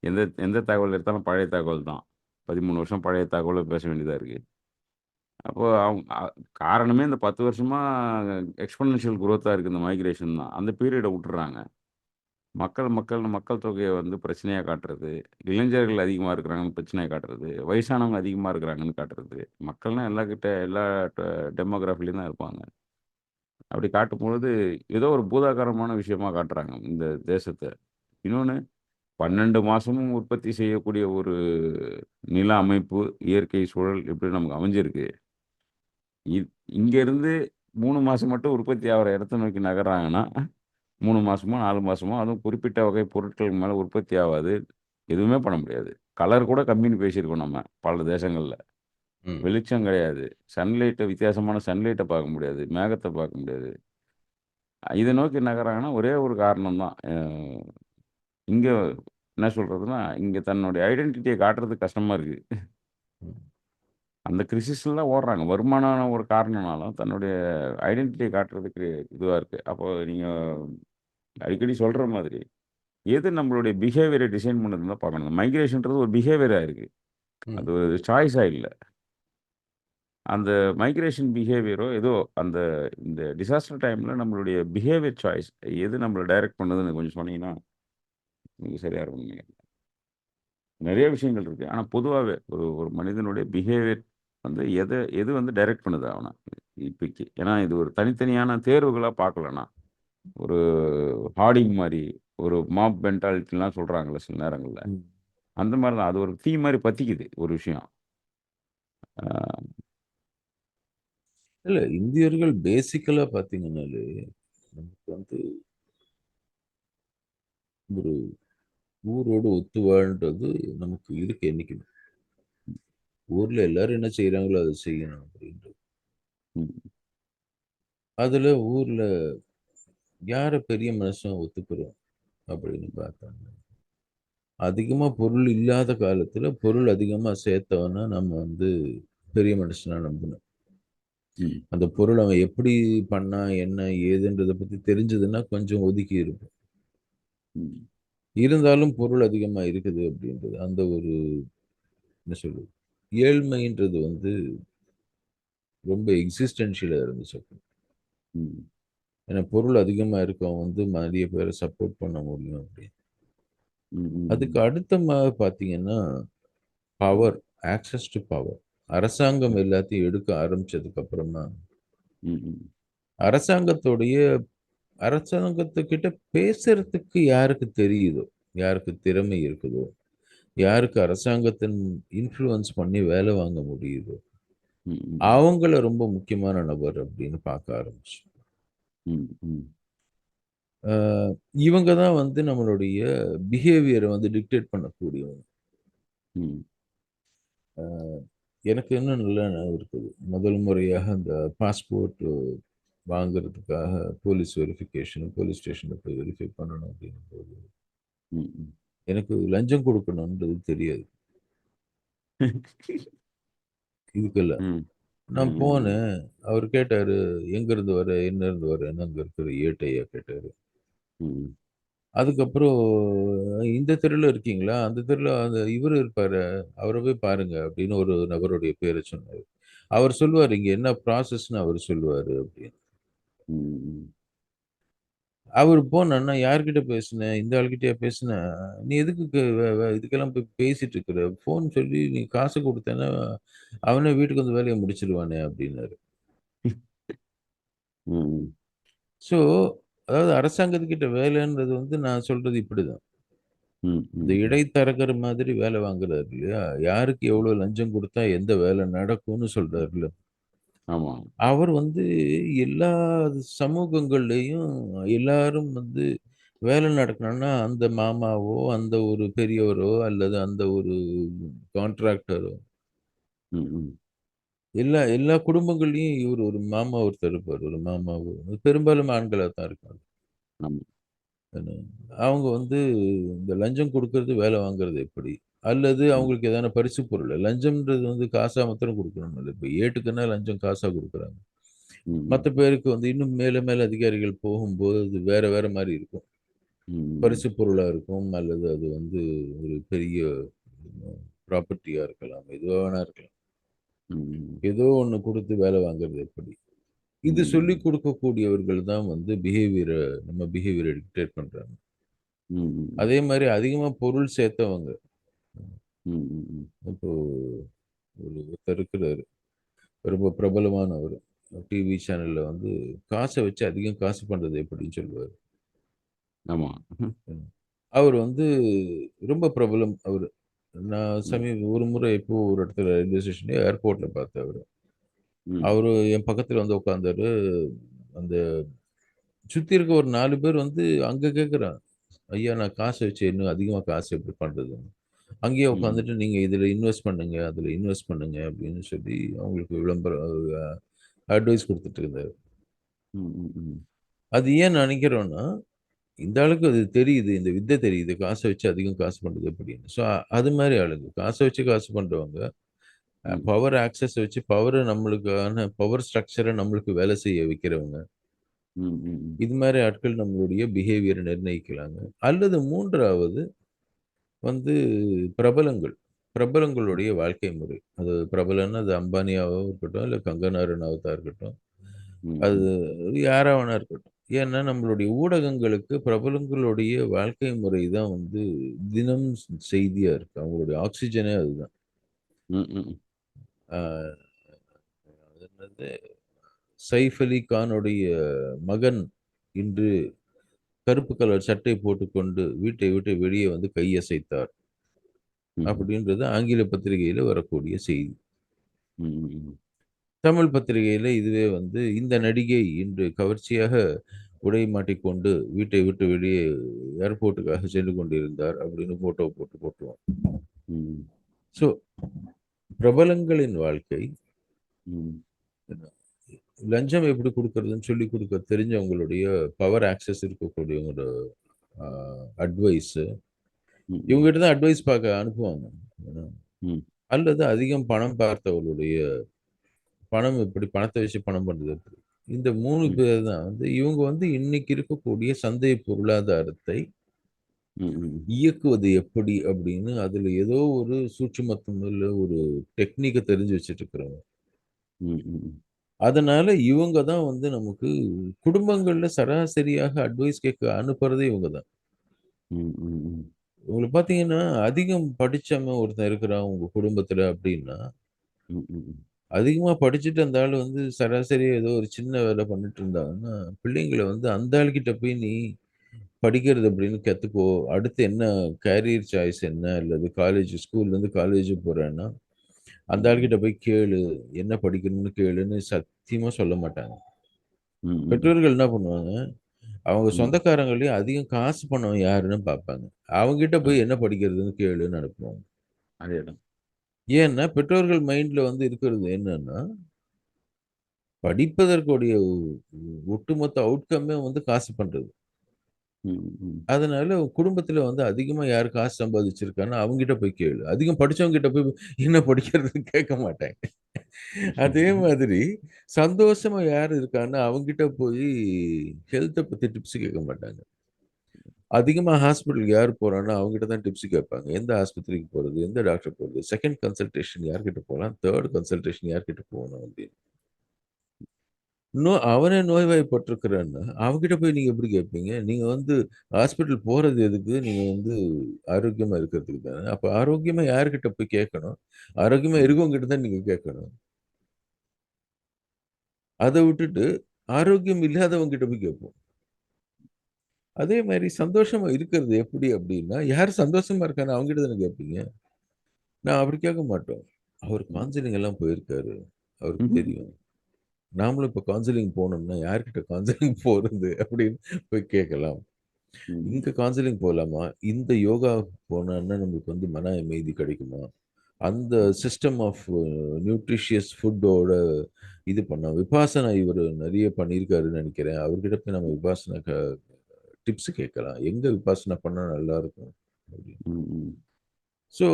எந்த எந்த தகவல் எடுத்தாலும் பழைய தகவல் தான். 13 வருஷம் பழைய தகவல பேச வேண்டியதா இருக்கு. அப்போ காரணமே இந்த 10 வருஷமா எக்ஸ்போனென்ஷியல் குரோத்தா இருக்கு இந்த மைக்ரேஷன் தான். அந்த பீரியட வுட்டுர்றாங்க. மக்கள் தொகைய வந்து பிரச்சனையா காட்டுறது. இளைஞர்கள் அதிகமா இருக்கிறாங்கன்னு பிரச்சனையா காட்டுறது. வயசானவங்க அதிகமா இருக்கிறாங்கன்னு காட்டுறது. மக்கள்னா எல்லா டெமோகிராஃபிலயும் தான் இருப்பாங்க. அப்படி காட்டும்பொழுது, ஏதோ ஒரு பூதாகாரமான விஷயமா காட்டுறாங்க இந்த தேசத்த. இன்னொன்னு 12 மாசமும் உற்பத்தி செய்யக்கூடிய ஒரு நில அமைப்பு, இயற்கை சூழல் இப்படி நமக்கு அமைஞ்சிருக்கு. இ இங்கேருந்து 3 மாசம் மட்டும் உற்பத்தி ஆகுற இடத்த நோக்கி நகர்றாங்கன்னா, 3 மாசமோ, 4 மாசமோ அதுவும் குறிப்பிட்ட வகை பொருட்கள் மேல உற்பத்தி ஆவாது. எதுவுமே பண்ண முடியாது. கலர் கூட கம்மின்னு பேசியிருக்கோம் நம்ம, பல தேசங்கள்ல. ம். வெளிச்சம் கிடையாது. வித்தியாசமான சன்லைட்ட பார்க்க முடியாது. மேகத்த பார்க்க முடியாது. இத நோக்கி நகர்றாங்கன்னா, ஒரே ஒரு காரணம் தான். இங்க என்ன சொல்றதுன்னா, இங்க தன்னுடைய ஐடென்டிட்டிய காட்டுறதுக்கு கஷ்டமா இருக்கு. ம். அந்த கிரிசிஸ்ல தான் ஓடுறாங்க. வருமானம் ஒரு காரணம்னாலும், தன்னுடைய ஐடென்டிட்டிய காட்டுறதுக்கு இதுவா இருக்கு. அப்போ நீங்க அடிக்கடி சொல்ற மாதிரி, எது நம்மளுடைய பிஹேவியர டிசைன் பண்ணுதுன்னு தான் பார்க்கணும். மைக்ரேஷன்றது ஒரு பிஹேவியரா இருக்கு. ம். அது ஒரு சாய்ஸா இல்ல. அந்த மைக்ரேஷன் பிஹேவியரோ ஏதோ அந்த இந்த டிசாஸ்டர் டைம்ல நம்மளுடைய பிஹேவியர் சாய்ஸ் எது நம்மள டைரக்ட் பண்ணுதுன்னு கொஞ்சம் சொன்னீங்கன்னா, கொஞ்சம் சரியா இருக்கும்னு நினைக்கிறேன். நெறைய விஷயங்கள் இருக்கு. ஆனா பொதுவாவே ஒரு ஒரு மனிதனுடைய பிஹேவியர் வந்து எது வந்து டைரக்ட் பண்ணுது அவன இப்பைக்கு. ஏன்னா இது ஒரு தனித்தனியான தேர்வுகளா பார்க்கல நான். ஒரு ஹார்டிங் மாரி, ஒரு மாப் மென்டாலிட்டிலாம் சொல்றாங்கல்ல சில நேரங்கள்ல. ம். அந்த மாரி தான். அது ஒரு தீ மாரி பத்திக்குது ஒரு விஷயம். ஆ இல்ல இந்தியர்கள் பேசிக்கலா பார்த்தீங்கன்னாலே, நமக்கு வந்து ஒரு ஊரோடு ஒத்து வாழ்ன்றது நமக்கு இருக்கு என்னைக்குமே. ஊர்ல எல்லாரும் என்ன செய்றாங்களோ அத செய்யணும் அப்படின்றது. ம், அதுல ஊர்ல யார பெரிய மனுஷன் ஒத்துக்கிறோம் அப்படின்னு பார்த்தாங்க. அதிகமா பொருள் இல்லாத காலத்துல பொருள் அதிகமா சேர்த்தவன நம்ம வந்து பெரிய மனுஷனா நம்பணும். ம், அந்த பொருள் அவன் எப்படி பண்ணா, என்ன ஏதுன்றத பத்தி தெரிஞ்சதுன்னா கொஞ்சம் ஒதுக்கி இருப்போம். ம், இருந்தாலும் பொருள் அதிகமா இருக்குது அப்படின்றது. அந்த ஒரு என்ன சொல்றது? ஏழ்மைன்றது வந்து ரொம்ப எக்ஸிஸ்டென்ஷியலா இருந்துச்சு அப்போ. ம், ஏன்னா பொருள் அதிகமா இருக்கவன் வந்து நெறைய பேர சப்போர்ட் பண்ண முடியும் அப்படின்னு. ம், அதுக்கு ம், அடுத்தமா பார்த்தீங்கன்னா, பவர், ஆக்சஸ் டூ பவர். அரசாங்கம் எல்லாத்தையும் எடுக்க ஆரம்பிச்சதுக்கு அப்புறமா, ம், அரசாங்கத்துடைய அரசாங்கத்துக்கிட்ட பேசுறதுக்கு யாருக்கு தெரியுதோ, யாருக்கு திறமை இருக்குதோ, யாருக்கு அரசாங்கத்தின் இன்ஃப்ளூயன்ஸ் பண்ணி வேலை வாங்க முடியுதோ, ம், அவங்கள ரொம்ப முக்கியமான நபர் அப்படின்னு பார்க்க ஆரம்பிச்சோம். ம், ம், அ இவங்க தான் வந்து நம்மளுடைய பிஹேவியர வந்து டிக்டேட் பண்ணக்கூடியவங்க. ம், அ எனக்கு இன்னும் நல்லா ஞாபகம் இருக்குது. முதல் முறையாக அந்த பாஸ்போர்ட் வாங்குறதுக்காக போலீஸ் வெரிஃபிகேஷன் போலீஸ் ஸ்டேஷன்ல போய் வெரிஃபை பண்ணணும் அப்படின்னும்போது, ம், எனக்கு லஞ்சம் குடுக்கணுன்றது தெரியாது. இதுக்கெல்லாம். ம், நான் ம், போனேன். அவரு கேட்டாரு, "எங்கேருந்து வர? என்னருந்து வரேன்னு?" அங்க இருக்கிற ஏட்டையா கேட்டாரு. ம், அதுக்கப்புறம், "இந்த தெருவுல இருக்கீங்களா? அந்த தெருவுல அந்த இவரு இருப்பாரு, அவர போய் பாருங்க." அப்படின்னு ஒரு நபருடைய பேர சொன்னாரு. அவர் சொல்லுவாரு, "இங்க என்ன ப்ராசஸ்ன்னு" அவரு சொல்லுவாரு அப்படின்னு. ம், அவரு போனோன்ன, "யார்கிட்ட பேசுன? இந்த ஆள்கிட்டயா பேசுன? நீ எதுக்கு க வ வ இதுக்கெல்லாம் போய் பேசிட்டு இருக்கிற? ஃபோன் சொல்லி நீ காசு குடுத்தேன்னா, அவனே வீட்டுக்கு வந்து வேலைய முடிச்சுருவானே" அப்படின்னாரு. ம், ஸோ, அதாவது அரசாங்கத்துக்கிட்ட வேலைன்றது வந்து நான் சொல்றது இப்படிதான். ம், இந்த ம், இடைத்தரகர் மாதிரி வேலை வாங்குறாரு இல்லையா? யாருக்கு எவ்வளோ லஞ்சம் குடுத்தா எந்த வேலை நடக்கும்னு சொல்றாருல்ல. ஆமா. அவர் வந்து எல்லா சமூகங்கள்லயும் எல்லாரும் வந்து வேலை நடக்கணும்னா, அந்த மாமாவோ, அந்த ஒரு பெரியவரோ அல்லது அந்த ஒரு கான்ட்ராக்டரோ ம், ம், எல்லா எல்லா குடும்பங்கள்லயும் இவர் ஒரு மாமா ஒருத்தர் இருப்பாரு. ஒரு மாமாவோ பெரும்பாலும் ஆண்களா தான் இருப்பாங்க. ஆமா. என்ன, அவங்க வந்து இந்த லஞ்சம் குடுக்கறது, வேலை வாங்குறது எப்படி? அல்லது ம். அவங்களுக்கு ஏதான பரிசு பொருள். லஞ்சம்ன்றது வந்து காசா மாத்திரம் குடுக்கணும்னு இல்ல. இப்ப ஏட்டுக்குன்னா லஞ்சம் காசா குடுக்குறாங்க. ம். மத்த பேருக்கு வந்து இன்னும் மேல மேல அதிகாரிகள் போகும்போது, அது வேற வேற மாரி இருக்கும். ம். பரிசு பொருளா இருக்கும். அல்லது அது வந்து ஒரு பெரிய ப்ராப்பர்ட்டியா இருக்கலாம். எதுவா வேணா இருக்கலாம். ம். ஏதோ ஒண்ணு குடுத்து வேலை வாங்குறது எப்படி? இது சொல்லிக் ம். குடுக்கக்கூடியவர்கள் தான் வந்து நம்ம பிஹேவியர டிக்டேட் பண்றாங்க. ம். அதே மாரி அதிகமா பொருள் சேர்த்தவங்க. ம். இப்போ ஒருத்தர் இருக்கிறாரு. ரொம்ப பிரபலமானவரு. டிவி சேனல்ல வந்து காச வச்சு அதிகம் காசு பண்றது எப்படின்னு சொல்லுவாரு. ஆமா. ம். அவரு வந்து ரொம்ப பிரபலம் அவரு. நான் ம். ஒரு முறை எப்போ ஒரு இடத்துல ரயில்வே ஸ்டேஷன்லயோ, ஏர்போர்ட்ல பார்த்தேன் அவர. ம். அவரு என் பக்கத்துல வந்து உட்கார்ந்தாரு. அந்த சுத்தி இருக்க ஒரு 4 பேர் வந்து அங்க கேட்குறான். ஐயா நான் காச வச்சு இன்னும் அதிகமா காசு எப்படி பண்றதுன்னு. அங்கேயே ம். உட்காந்துட்டு நீங்க இதுல இன்வெஸ்ட் பண்ணுங்க, அதுல இன்வெஸ்ட் பண்ணுங்க அப்படின்னு சொல்லி அவங்களுக்கு விளம்பரம் அட்வைஸ் குடுத்துட்டு இருந்தாரு. ம். அது ஏன் நினைக்கிறோம்னா, இந்த ஆளுக்கு அது தெரியுது. இந்த வித்தை தெரியுது. காச வச்சு அதிகம் காசு பண்றது எப்படின்னு. அது மாரி ஆளுங்க. காச வச்சு காசு பண்றவங்க, ம். பவர் ஆக்சஸ் வச்சு நம்மளுக்கான பவர் ஸ்ட்ரக்சர நம்மளுக்கு வேலை செய்ய வைக்கிறவங்க. ம். இது மாரி ஆட்கள் நம்மளுடைய பிஹேவியர நிர்ணயிக்கலாங்க. அல்லது 3வது வந்து பிரபலங்கள். பிரபலங்களுடைய வாழ்க்கை முறை. அது பிரபலம்னா அது அம்பானியாவா இருக்கட்டும், இல்ல கங்கனா ரனாவத்தா இருக்கட்டும். அது ம். யாரா வேணா இருக்கட்டும். ஏன்னா நம்மளுடைய ஊடகங்களுக்கு பிரபலங்களுடைய வாழ்க்கை முறை தான் வந்து தினம் செய்தியா இருக்கு. அவங்களுடைய ஆக்ஸிஜனே அதுதான். ம். ஆ அது என்னது சைஃப் அலி கானுடைய மகன் இன்று கருப்பு கலர் சட்டை போட்டுக்கொண்டு வீட்டை விட்டு வெளியே வந்து கையசைத்தார். ம். அப்படின்றது ஆங்கில பத்திரிகையில வரக்கூடிய செய்தி. ம். தமிழ் பத்திரிகையில இதுவே வந்து இந்த நடிகை இன்று கவர்ச்சியாக உடை மாட்டிக்கொண்டு வீட்டை விட்டு வெளியே ஏர்போர்ட்டுக்காக சென்று கொண்டிருந்தார் அப்படின்னு ஃபோட்டோ போட்டு போட்டுருவோம். ம். ஸோ பிரபலங்களின் வாழ்க்கை ம். லஞ்சம் எப்படி குடுக்கறதுன்னு சொல்லிக் குடுக்க தெரிஞ்சவங்களுடைய பவர் ஆக்சஸ் இருக்கக்கூடியவங்களோட அ அட்வைஸு ம். இவங்ககிட்ட தான் அட்வைஸ் பார்க்க அனுப்புவாங்க. ம். அல்லது அதிகம் பணம் பார்த்தவர்களுடைய பணத்த வச்சு பணம் பண்றது எப்படி? இந்த 3 ம். பேர் தான் வந்து இவங்க வந்து இன்னைக்கு இருக்கக்கூடிய சந்தை பொருளாதாரத்தை ம். இயக்குவது எப்படி அப்படின்னு அதுல ஏதோ ஒரு சூட்சுமத்தம் இல்ல ஒரு டெக்னிக்க தெரிஞ்சு வச்சுட்டு இருக்கிறவங்க. ம். அதனால இவங்க தான் வந்து நமக்கு குடும்பங்கள்ல சராசரியாக அட்வைஸ் கேட்க அனுப்புறதே இவங்க தான். ம். உங்களுக்கு பார்த்தீங்கன்னா, அதிகம் படிச்சவன் ஒருத்தன் இருக்கிறான் உங்க குடும்பத்துல அப்படின்னா, ம். அதிகமா படிச்சுட்டு அந்த ஆளு வந்து சராசரியா ஏதோ ஒரு சின்ன வேலை பண்ணிட்டு இருந்தாங்கன்னா, பிள்ளைங்கள வந்து அந்த ஆள்கிட்ட போய் நீ படிக்கிறது அப்படின்னு கத்துக்கோ. அடுத்து என்ன கேரியர் சாய்ஸ் என்ன? அல்லது ஸ்கூல்லேருந்து காலேஜ் போறேன்னா, அந்த ம். ஆள்கிட்ட போய் கேளு. என்ன படிக்கணும்னு கேளுன்னு சத்தியமா சொல்ல மாட்டாங்க. ம். பெற்றோர்கள் என்ன பண்ணுவாங்க, அவங்க ம். சொந்தக்காரங்கள்லயும் அதிகம் காசு பணம் யாருன்னு பார்ப்பாங்க. அவங்ககிட்ட போய் என்ன படிக்கிறதுன்னு கேளுன்னு அனுப்புவாங்க. அதேதான். ஏன்னா, பெற்றோர்கள் மைண்ட்ல வந்து இருக்கிறது என்னன்னா, படிப்பதற்குடைய ஒட்டுமொத்த அவுட்கம்மே வந்து காசு பண்றது. ம். அதனால குடும்பத்தில வந்து அதிகமா யார் காசு சம்பாதிச்சிருக்கான்னு அவங்ககிட்ட போய் கேளு. அதிகம் படிச்சவங்க கிட்ட போய் என்ன படிக்கிறதுன்னு கேட்க மாட்டாங்க. அதே ம். மாதிரி சந்தோஷமா யார் இருக்கான்னு அவங்ககிட்ட போய் ஹெல்த்த பத்தி டிப்ஸ் கேட்க மாட்டாங்க. அதிகமா ஹாஸ்பிட்டலுக்கு யார் போறான்னா அவங்ககிட்ட தான் டிப்ஸ் கேட்பாங்க. எந்த ஆஸ்பத்திரிக்கு போறது? எந்த டாக்டர் போறது? 2ண்ட் கன்சல்டேஷன் யார்கிட்ட போலாம்? 3ர்ட் கன்சல்டேஷன் யார்கிட்ட போகணும்? அப்படின்னு. அவனே நோய்வாய்ப்பட்டுருக்கிறான்னா, அவன்கிட்ட போய் நீங்க எப்படி கேட்பீங்க? நீங்க வந்து ஹாஸ்பிட்டல் போறது எதுக்கு? நீங்க வந்து ஆரோக்கியமா இருக்கிறதுக்கு தானே. அப்ப ஆரோக்கியமா யார்கிட்ட போய் கேட்கணும்? ஆரோக்கியமா ம். இருக்கவங்ககிட்ட தான் நீங்க கேட்கணும். அத விட்டுட்டு ஆரோக்கியம் இல்லாதவன்கிட்ட போய் கேட்போம். அதே மாரி சந்தோஷமா இருக்கிறது எப்படி அப்படின்னா, யார் சந்தோஷமா இருக்கானோ அவன்கிட்ட தானே கேட்பீங்க. நான் அப்படி கேட்க மாட்டோம். அவர் ம். கவுன்சிலிங் எல்லாம் போயிருக்காரு. அவருக்கு ம்ஹ்ம். தெரியும். நாமளும் இப்ப கவுன்சிலிங் போனோம்னா, யார்கிட்ட கவுன்சிலிங் போறது அப்படின்னு போய் கேட்கலாம். ம். இங்க கவுன்சிலிங் போலாமா? இந்த யோகாவுக்கு போனோம்னா நம்மளுக்கு வந்து மன அமைதி கிடைக்குமா? அந்த சிஸ்டம் ஆஃப் நியூட்ரிஷியஸ் ஃபுட்டோட இது பண்ணோம். விபாசனா இவர் நிறைய பண்ணியிருக்காருன்னு நினைக்கிறேன். அவர்கிட்ட போய் நம்ம விபாசனா டிப்ஸ் கேட்கலாம். எங்க விபாசனா பண்ணா நல்லா இருக்கும் அப்படின்னு. ம். So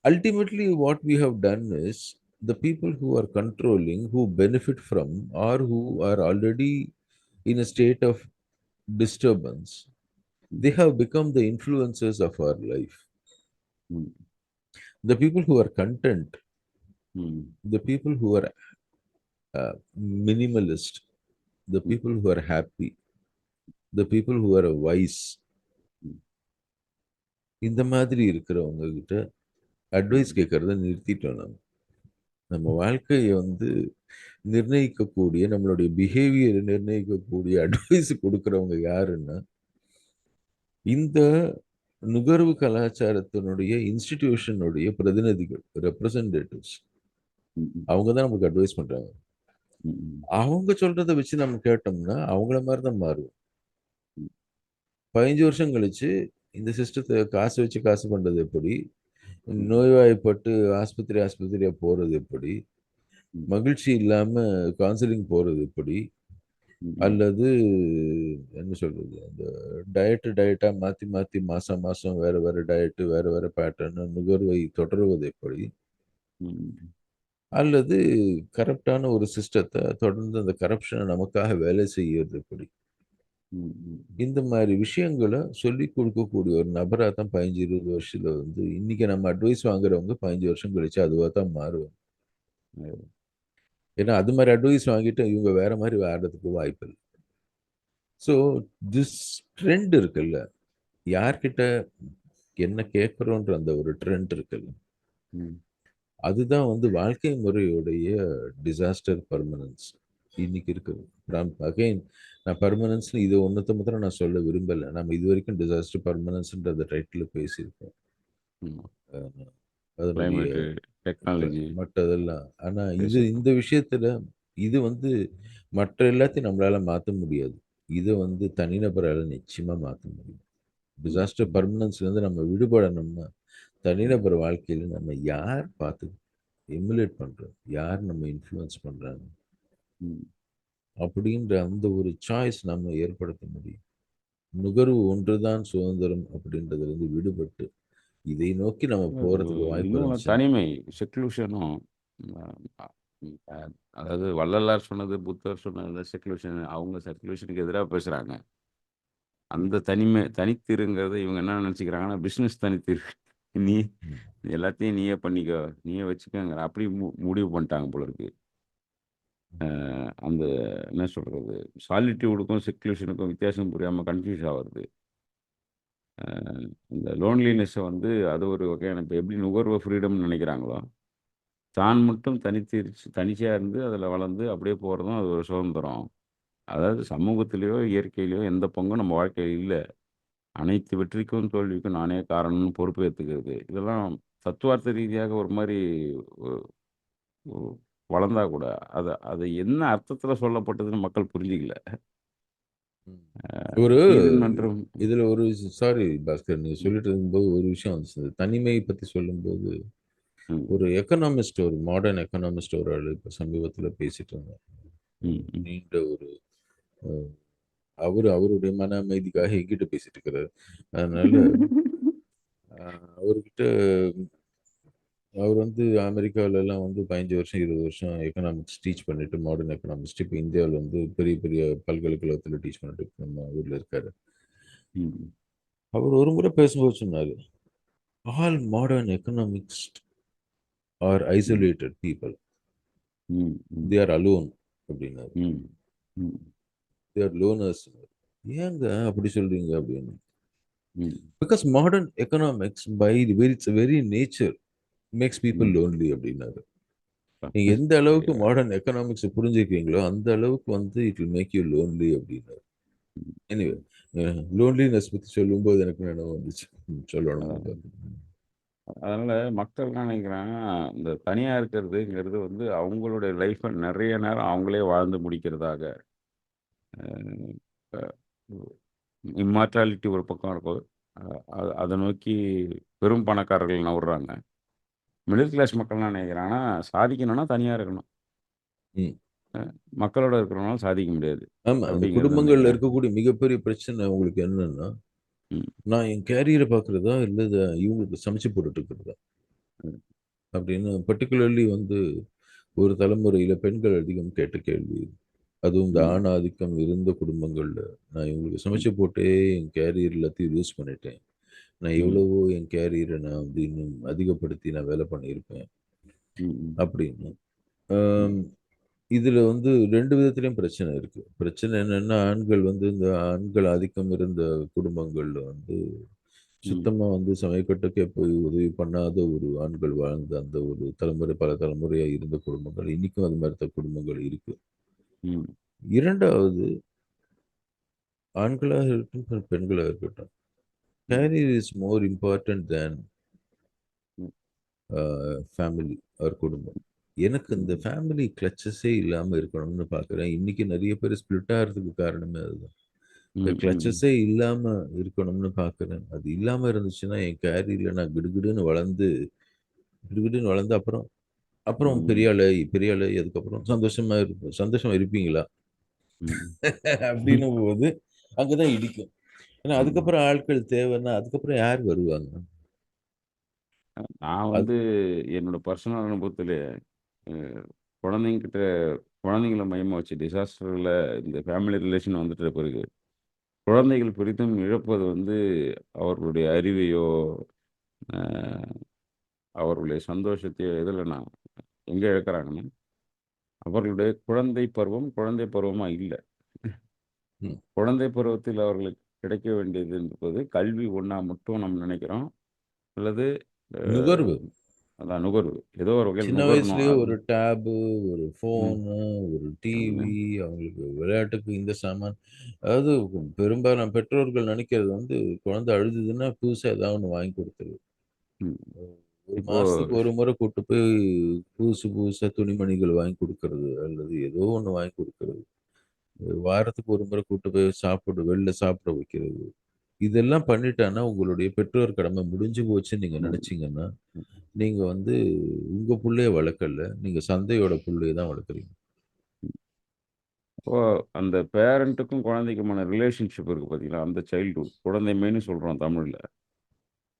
ultimately what we have done is the people who are controlling, who benefit from, or who are already in a state of disturbance, they have become the influencers of our life. ம். The people who are content, ம். the people who are minimalist, the people who are happy, the people who are wise, இந்த மாதிரி இருக்கிறவங்க கிட்ட advice கேட்கறத நிறுத்திட்டோம் நம்ம. நம்ம வாழ்க்கையை வந்து நிர்ணயிக்கக்கூடிய, நம்மளுடைய பிஹேவியரை நிர்ணயிக்கக்கூடிய அட்வைஸ் கொடுக்கறவங்க யாருன்னா, இந்த நுகர்வு கலாச்சாரத்தினுடைய இன்ஸ்டிடியூஷனுடைய பிரதிநிதிகள், ரெப்ரசன்டேட்டிவ்ஸ். ம். அவங்க தான் நமக்கு அட்வைஸ் பண்றாங்க. ம். அவங்க சொல்றத வச்சு நம்ம கேட்டோம்னா அவங்கள மாதிரி தான் மாறுவோம். 15 வருஷம் கழிச்சு இந்த சிஸ்டத்தை காசு வச்சு காசு பண்றது எப்படி, நோய்வாய்ப்பட்டு ஆஸ்பத்திரியா போறது எப்படி, மகிழ்ச்சி இல்லாம கவுன்சிலிங் போறது எப்படி, அல்லது என்ன சொல்றது, அந்த டயட்டா மாத்தி மாத்தி மாசம் மாசம் வேற வேற டயட்டு வேற வேற பேட்டர்ன் நுகர்வை தொடருவது எப்படி, அல்லது கரப்டான ஒரு சிஸ்டத்தை தொடர்ந்து அந்த கரப்ஷனை நமக்காக வேலை செய்யறது எப்படி, இந்த மாதிரி விஷயங்களை சொல்லி கொடுக்கக்கூடிய ஒரு நபராக தான் 15-20 வருஷத்துல வந்து இன்னைக்கு நம்ம அட்வைஸ் வாங்குறவங்க 15 வருஷம் கழிச்சு அதுவாக தான் மாறுவாங்க. ஏன்னா அது மாதிரி அட்வைஸ் வாங்கிட்டு இவங்க வேற மாதிரி ஆடுறதுக்கு வாய்ப்பு இல்லை. ஸோ திஸ் ட்ரெண்ட் இருக்குல்ல, யார்கிட்ட என்ன கேட்குறோன்ற அந்த ஒரு ட்ரெண்ட் இருக்குல்ல, அதுதான் வந்து வாழ்க்கை முறையுடைய டிசாஸ்டர் பர்மனன்ஸ் இன்னைக்கு இருக்குது. அகைன் நான் பர்மனன்ஸ்னு இது ஒன்றத்தை மாத்திரம் நான் சொல்ல விரும்பலை. நம்ம இது வரைக்கும் டிசாஸ்டர் பர்மனன்ஸ்ன்ற அந்த டைட்டில் பேசியிருக்கோம். அதனுடைய டெக்னாலஜி மற்றதெல்லாம். ஆனா இது இந்த விஷயத்துல இது வந்து மற்ற எல்லாத்தையும் நம்மளால மாற்ற முடியாது. இதை வந்து தனிநபரால நிச்சயமா மாற்ற முடியும். டிசாஸ்டர் பர்மனன்ஸ்ல இருந்து நம்ம விடுபடணும்னா தனிநபர் வாழ்க்கையில நம்ம யார் பார்த்து எமுலேட் பண்றோம், யார் நம்ம இன்ஃப்ளூயன்ஸ் பண்றாங்க அப்படின்ற அந்த ஒரு சாய்ஸ் நம்ம ஏற்படுத்த முடியும். நுகர்வு ஒன்றுதான் சுதந்திரம் அப்படின்றதுல இருந்து விடுபட்டு இதை நோக்கி நம்ம போறதுக்கு வாய்ப்பு இருந்துச்சு. தனிமை செக்லூஷனும், அதாவது வள்ளலார் சொன்னது, புத்தர் சொன்னது செக்லூஷன், அவங்க செக்லூஷனுக்கு எதிராக பேசுறாங்க. அந்த தனிமை தனித்திருங்கிறத இவங்க என்ன நினச்சிக்கிறாங்கன்னா, பிஸ்னஸ் தனித்திரு, நீ எல்லாத்தையும் நீயே பண்ணிக்கோ, நீயே வச்சுக்கோங்கிற அப்படி முடிவு பண்ணிட்டாங்க போல இருக்கு. அந்த என்ன சொல்கிறது, சாலிட்யூடுக்கும் செக்லூஷனுக்கும் வித்தியாசம் புரியாமல் கன்ஃபியூஸ் ஆகுது. இந்த லோன்லினஸ்ஸை வந்து அது ஒரு வகையான, இப்போ எப்படி நுகர்வு ஃப்ரீடம்னு நினைக்கிறாங்களோ, தான் மட்டும் தனிச்சையாக இருந்து அதில் வளர்ந்து அப்படியே போகிறதும் அது ஒரு சுதந்திரம். அதாவது சமூகத்திலேயோ இயற்கையிலையோ எந்த பங்கும் நம்ம வாழ்க்கையில் இல்லை. அனைத்து வெற்றிக்கும் தோல்விக்கும் நானே காரணம்னு பொறுப்பு ஏற்றுக்கிறது, இதெல்லாம் தத்துவார்த்த ரீதியாக ஒரு மாதிரி வளர்ந்தா கூட அதை அதை என்ன அர்த்தத்தில் சொல்லப்பட்டதுன்னு மக்கள் புரிஞ்சிக்கல. ஒரு நீதிமன்றம் இதுல ஒரு சாரி பாஸ்கர், நீங்க சொல்லிட்டு இருக்கும்போது ஒரு விஷயம் வந்துச்சு. தனிமையை பத்தி சொல்லும்போது ஒரு எக்கனாமிஸ்ட், ஒரு மாடர்ன் எக்கனாமிஸ்ட் ஒரு ஆள் இப்போ சமீபத்தில் பேசிட்டு இருந்தார். நீண்ட ஒரு அவருடைய மன அமைதிக்காக எங்கிட்ட பேசிட்டு இருக்கிறாரு. அதனால அவர்கிட்ட அவர் வந்து அமெரிக்காவிலலாம் வந்து 15 வருஷம் 20 வருஷம் எக்கனாமிக்ஸ் டீச் பண்ணிட்டு, மாடர்ன் எக்கனாமிக்ஸ் இப்போ இந்தியாவில் வந்து பெரிய பெரிய பல்கலைக்கழகத்தில் டீச் பண்ணிட்டு நம்ம ஊரில் இருக்காரு. அவர் ஒரு முறை பேசும்போது சொன்னார், all modern economics are isolated people, they are alone அப்படின்னாரு. They are loners. ஏங்க அப்படி சொல்றீங்க அப்படின்னு. Because modern economics by its very nature makes people lonely அப்படின்னாரு. நீங்க எந்த அளவுக்கு மாடர்ன் எக்கனாமிக்ஸ் புரிஞ்சுக்கிறீங்களோ அந்த அளவுக்கு வந்து it will make you lonely அப்படின்னாரு. எனிவே லோன்லினஸ் பத்தி சொல்லும்போது எனக்கு நினைவு வந்துச்சு, சொல்லணும். அதனால மக்கள் என்ன நினைக்கிறாங்க, இந்த தனியா இருக்கிறதுங்கிறது வந்து அவங்களுடைய லைஃப்பை நிறைய நேரம் அவங்களே வாழ்ந்து முடிக்கிறதாக, இம்மார்டாலிட்டி ஒரு பக்கம் இருக்கும், அதை நோக்கி பெரும் பணக்காரர்கள் நவுறாங்க. மிடில் கிளாஸ் மக்கள் என்ன நினைக்கிறாங்கன்னா, சாதிக்கணும்னா தனியா இருக்கணும். ம். அ மக்களோட இருக்கிறவங்களால சாதிக்க முடியாது. ஆமா. அந்த அப்படிங்கிறத குடும்பங்கள்ல நினைக்கிறாங்க. இருக்கக்கூடிய மிகப்பெரிய பிரச்சனை உங்களுக்கு என்னன்னா, ம். நான் என் கேரியர பார்க்கிறதா, இல்ல இவங்களுக்கு சமைச்சு போட்டுட்டு இருக்கிறதா? ம். அப்படின்னு பர்ட்டிகுலர்லி வந்து ஒரு தலைமுறையில பெண்கள் அதிகம் கேட்ட கேள்வி. அதுவும் இந்த ம். ஆண் ஆதிக்கம் இருந்த குடும்பங்கள்ல, நான் இவங்களுக்கு ம். சமைச்சு போட்டே என் கேரியர் எல்லாத்தையும் யூஸ் பண்ணிட்டேன். நான் ம். எவ்வளவோ என் கேரியர நான் வந்து இன்னும் அதிகப்படுத்தி நான் வேலை பண்ணியிருப்பேன். ம். அப்படின்னு. ம். ஆம். இதுல வந்து 2 விதத்திலயும் பிரச்சனை இருக்கு. பிரச்சனை என்னன்னா, ஆண்கள் வந்து இந்த ஆண்கள் ஆதிக்கம் இருந்த குடும்பங்கள்ல வந்து ம். சுத்தமா வந்து சமயக்கட்டுக்கே போய் உதவி பண்ணாத ஒரு ஆண்கள் வாழ்ந்த அந்த ஒரு தலைமுறை, பல தலைமுறையா இருந்த குடும்பங்கள், இன்னைக்கும் அது மாரி தான் குடும்பங்கள் இருக்கு. ம். 2வது ஆண்களாக இருக்கட்டும், பெண்களாக இருக்கட்டும். ம். Career is more important than ம். ஃபேமிலி ஆர் குடும்பம். எனக்கு இந்த ம். ஃபேமிலி கிளட்சஸே இல்லாம இருக்கணும்னு பார்க்குறேன். இன்னைக்கு நெறைய பேர் ஸ்ப்ளிட் ஆகுறதுக்கு காரணமே அதுதான். இந்த ம். ம். கிளட்சஸே இல்லாம இருக்கணும்னு பார்க்குறேன். அது இல்லாம இருந்துச்சுன்னா, என் கேரியர்ல நான் கிடுகிடுன்னு வளர்ந்து அப்புறம் அப்புறம் ம். பெரிய ஆளாயி அதுக்கப்புறம் சந்தோஷமா இருப்பேன். சந்தோஷமா இருப்பீங்களா? ம். அப்படின்னும்போது அங்க தான் இடிக்கும். ஏன்னா ம். அதுக்கப்புறம் ஆட்கள் தேவைன்னா, அதுக்கப்புறம் யார் வருவாங்க? நான் அது வந்து என்னோட பர்சனல் அனுபவத்திலே அ குழந்தைங்ககிட்ட குழந்தைங்கள மையமா வச்சு டிசாஸ்டர்ல இந்த ஃபேமிலி ரிலேஷன் வந்துட்ட பிறகு, குழந்தைகள் பெரிதும் இழப்பது வந்து அவர்களுடைய அறிவையோ, அ அவர்களுடைய சந்தோஷத்தையோ எதுலனா எங்க இழக்கிறாங்கன்னா, அவர்களுடைய குழந்தை பருவம், குழந்தை பருவமா இல்ல. ம். குழந்தை பருவத்தில் அவர்களுக்கு கிடைக்க வேண்டியது என்பது கல்வி ஒண்ணா மட்டும் நம்ம நினைக்கிறோம். அல்லது அ நுகர்வு. அதான் நுகர்வு. ஏதோ ஒரு வகையில சின்ன நுகரணும். வயசுலயே அது ஒரு டேபு, ஒரு ம். ஃபோனு, ஒரு ம். டிவி, அவங்களுக்கு விளையாட்டுக்கு இந்த சாமான். அதாவது பெரும்பாலான பெற்றோர்கள் நினைக்கிறது வந்து குழந்தை அழுதுதுன்னா, புதுசா ஏதாவது ஒண்ணு வாங்கி குடுத்துறது. ம். ஒரு இப்போ மாசத்துக்கு ஒரு முறை கூட்டு போய் புதுசு புதுசா துணிமணிகள் வாங்கி குடுக்கறது, அல்லது ஏதோ ஒண்ணு வாங்கி குடுக்கறது. வாரத்துக்கு ஒரு முறை கூட்டு போய் வெளில சாப்பிட வைக்கிறது. இதெல்லாம் பண்ணிட்டான்னா, உங்களுடைய பெற்றோர் கடமை முடிஞ்சு போச்சுன்னு நீங்க ம். நினைச்சீங்கன்னா, ம். நீங்க வந்து உங்க புள்ளைய வளர்க்கல. நீங்க சந்தையோட புள்ளைய தான் வளர்க்குறீங்க. இப்போ அந்த பேரண்ட்டுக்கும் குழந்தைக்குமான ரிலேஷன்ஷிப் இருக்கு பார்த்தீங்களா? அந்த சைல்ட்ஹுட் குழந்தைமைன்னு சொல்றோம் தமிழ்ல.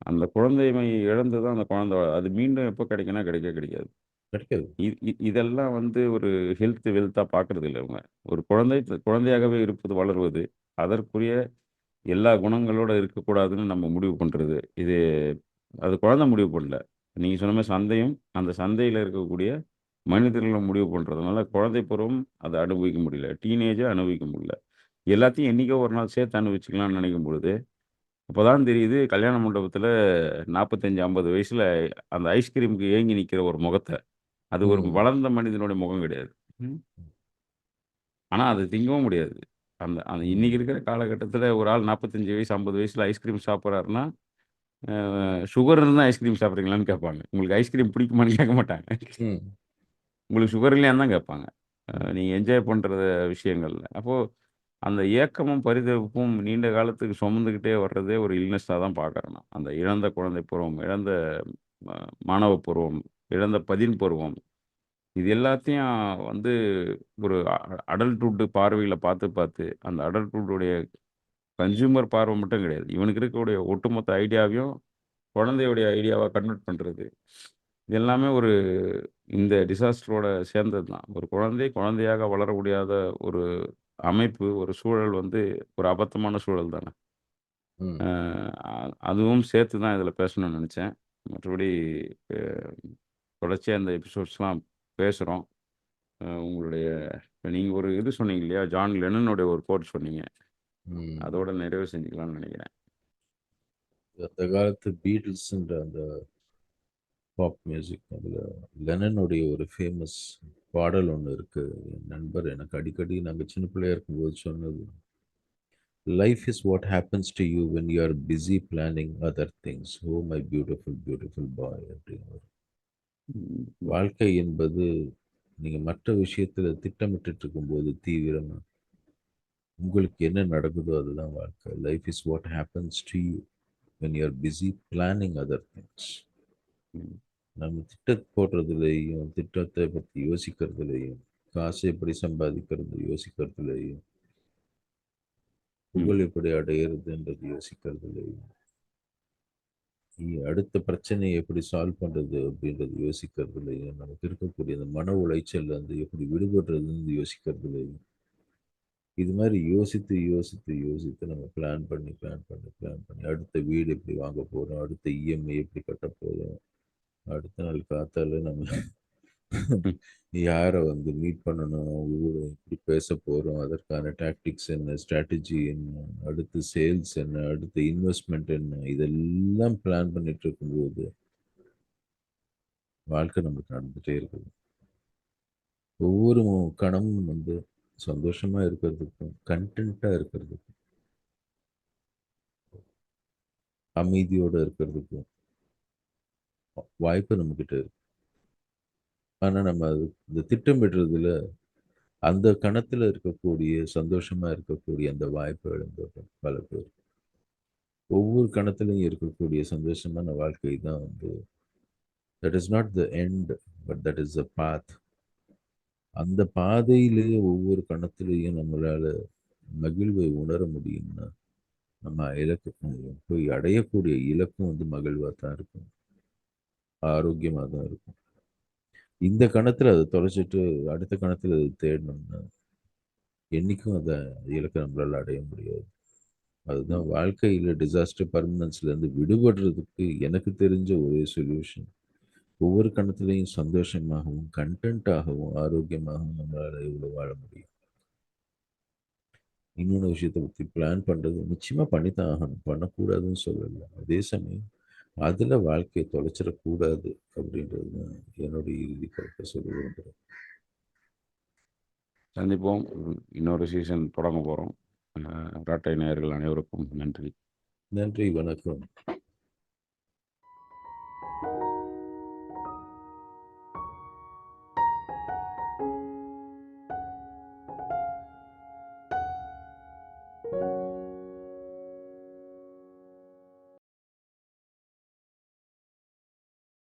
அந்த குழந்தைமை இழந்து தான் அந்த குழந்தை அது மீண்டும் எப்போ கிடைக்கும்னா கிடைக்கவே கிடைக்காது. கிடைக்காது. இதெல்லாம் வந்து ஒரு வெல்த்தா பார்க்கறது இல்ல இவங்க. ஒரு குழந்தை குழந்தையாகவே இருப்பது, வளர்வது, அதற்குரிய எல்லா குணங்களோட இருக்கக்கூடாதுன்னு நம்ம முடிவு பண்றது. அது குழந்தை முடிவு பண்ணல. நீங்க சொன்ன மாரி சந்தையும், அந்த சந்தையில இருக்கக்கூடிய மனிதர்களும் முடிவு பண்றதுனால, குழந்தை பருவம் அத அனுபவிக்க முடியல. டீனேஜ அனுபவிக்க முடியல. எல்லாத்தையும் என்னைக்கோ ஒரு நாள் சேர்த்து அனுபவிச்சுக்கலாம்னு நினைக்கும் பொழுது, அப்பதான் தெரியுது கல்யாண மண்டபத்தில 45, 50 வயசுல அந்த ஐஸ்கிரீம்க்கு ஏங்கி நிக்கிற ஒரு முகத்த. அது ஒரு ம். வளர்ந்த மனிதனுடைய முகம் கிடையாது. ம். ஆனா அத திங்கவும் முடியாது. அந்த அந்த இன்னைக்கு ம். இருக்கிற காலகட்டத்தில ஒரு ஆள் 45 வயசு, 50 வயசுல ஐஸ்கிரீம் சாப்பிடுறாருன்னா, சுகர் இருந்தா ஐஸ்கிரீம் சாப்பிடுறீங்களான்னு கேட்பாங்க. உங்களுக்கு ஐஸ்கிரீம் பிடிக்குமான்னு கேட்க மாட்டாங்க. ம். உங்களுக்கு சுகர் இல்லையான்னு தான் கேட்பாங்க. ம். நீங்க என்ஜாய் பண்ற விஷயங்கள்ல. அப்போ அந்த ஏக்கமும், பரிதவிப்பும் நீண்ட காலத்துக்கு சுமந்துகிட்டே வர்றதே ஒரு இல்னெஸ்ஸா தான் பார்க்குறேன் நான். அந்த இழந்த குழந்தை பருவம், இழந்த ம மாணவ பருவம், இழந்த பதின் பருவம். இது எல்லாத்தையும் வந்து ஒரு அடல்ட்ஹுட் பார்வையில பார்த்து, பார்த்து அந்த அடல்ட்ஹுட் உடைய கன்சியூமர் பார்வை மட்டும் கிடையாது. இவனுக்கு இருக்கக்கூடிய ஒட்டுமொத்த ஐடியாவையும் குழந்தையுடைய ஐடியாவா கன்வெர்ட் பண்றது. இது எல்லாமே ஒரு இந்த டிசாஸ்டரோட சேர்ந்தது தான். ஒரு குழந்தை குழந்தையாக வளர முடியாத ஒரு அமைப்பு, ஒரு சூழல் வந்து ஒரு அபத்தமான சூழல் தானே. ம். அ அ அதுவும் சேர்த்து தான் இதில பேசணும்னு நெனச்சேன். மற்றபடி அ தொடர்ச்சியா இந்த எபிசோட்ஸ்லாம் பேசுறோம். உங்களுடைய இப்ப நீங்க ஒரு இது சொன்னீங்க இல்லையா? ஜான் லென்னனுடைய ஒரு கோட் சொன்னீங்க. ம். அதோட நிறைவு செஞ்சுக்கலாம்னு நெனைக்கிறேன். அந்த காலத்து பீட்டில்ஸ்ன்ற அந்த பாப் மியூசிக் அதுல லெனனுடைய ஒரு ஃபேமஸ் பாடல் ஒண்ணு இருக்கு. என் நண்பர் எனக்கு அடிக்கடி நாங்க சின்ன பிள்ளையா இருக்கும்போது சொன்னது. "Life is what happens to you when you are busy planning other things. Oh my beautiful beautiful boy" அப்படின்னு. ம். ம். வாழ்க்கை என்பது நீங்க மற்ற விஷயத்துல திட்டமிட்டுட்டு இருக்கும்போது தீவிரமா, உங்களுக்கு என்ன நடக்குதோ அதுதான் வாழ்க்கை. Life is what happens to you when you are busy planning other things. ம். நம்ம போடுறதுலேயும், திட்டத்தை பற்றி யோசிக்கிறதுலேயும், காசு எப்படி சம்பாதிக்கிறது யோசிக்கிறதுலேயும், புகழ் எப்படி அடையிறதுன்றது யோசிக்கிறதுலேயும், அடுத்த பிரச்சனையை எப்படி சால்வ் பண்ணுறது அப்படின்றது யோசிக்கிறதுலையும், நமக்கு இருக்கக்கூடிய அந்த மன உளைச்சல் வந்து எப்படி விடுபடுறதுன்னு யோசிக்கிறதுலையும், இது மாதிரி யோசித்து யோசித்து யோசித்து நம்ம பிளான் பண்ணி அடுத்த வீடு எப்படி வாங்க போகிறோம், அடுத்த இஎம்ஐ எப்படி கட்ட போகிறோம், அடுத்த நாள் காத்தால நம்ம யாரை வந்து மீட் பண்ணணும், அவங்க கூட எப்படி பேச போகிறோம், அதற்கான டாக்டிக்ஸ் என்ன, ஸ்ட்ராட்டஜி என்ன, அடுத்து சேல்ஸ் என்ன, அடுத்து இன்வெஸ்ட்மெண்ட் என்ன, இதெல்லாம் பிளான் பண்ணிட்டு இருக்கும்போது வாழ்க்கை நம்மளுக்கு நடந்துகிட்டே இருக்குது. ஒவ்வொரு கணமும் வந்து சந்தோஷமா இருக்கிறதுக்கும், கண்டென்ட்டா இருக்கிறதுக்கும், அமைதியோட இருக்கிறதுக்கும் வாய்ப்பு நம்மக்கிட்ட இருக்கு. ஆனா நம்ம அது இந்த திட்டமிடுறதுல அந்த கணத்துல இருக்கக்கூடிய சந்தோஷமா இருக்கக்கூடிய அந்த வாய்ப்பை இழந்துடுறோம் பல பேர். ஒவ்வொரு கணத்துலையும் இருக்கக்கூடிய சந்தோஷமான வாழ்க்கை தான் வந்து that is not the end, but that is the path. அந்த பாதையிலேயே ஒவ்வொரு கணத்திலையும் நம்மளால மகிழ்வை உணர முடியும்னா நம்ம இலக்கு போய் அடையக்கூடிய இலக்கும் வந்து மகிழ்வாக தான் இருக்கும், ஆரோக்கியமாக தான் இருக்கும். இந்த கணத்தில் அதை தொலைச்சிட்டு அடுத்த கணத்தில் அதை தேடணும்னா என்றைக்கும் அதை இலக்கை நம்மளால் அடைய முடியாது. அதுதான் வாழ்க்கையில் டிசாஸ்டர் பர்மனன்ஸ்லேருந்து விடுபடுறதுக்கு எனக்கு தெரிஞ்ச ஒரே சொல்யூஷன். ஒவ்வொரு கணத்துலையும் சந்தோஷமாகவும், கண்டென்ட்டாகவும், ஆரோக்கியமாகவும் நம்மளால் இவ்வளோ வாழ முடியும். இன்னொன்று விஷயத்தை பற்றி பிளான் பண்ணுறது நிச்சயமாக பண்ணித்தான் ஆகணும், பண்ணக்கூடாதுன்னு சொல்லலை. அதே சமயம் அதில் வாழ்க்கையை தொலைச்சிடக்கூடாது அப்படின்றது தான் என்னுடைய இறுதி கருத்தை சொல்ல விரும்புகிறேன். சந்திப்போம். இன்னொரு சீசன் தொடங்க போகிறோம். ராட்டை நேயர்கள் அனைவருக்கும் நன்றி. நன்றி, வணக்கம்.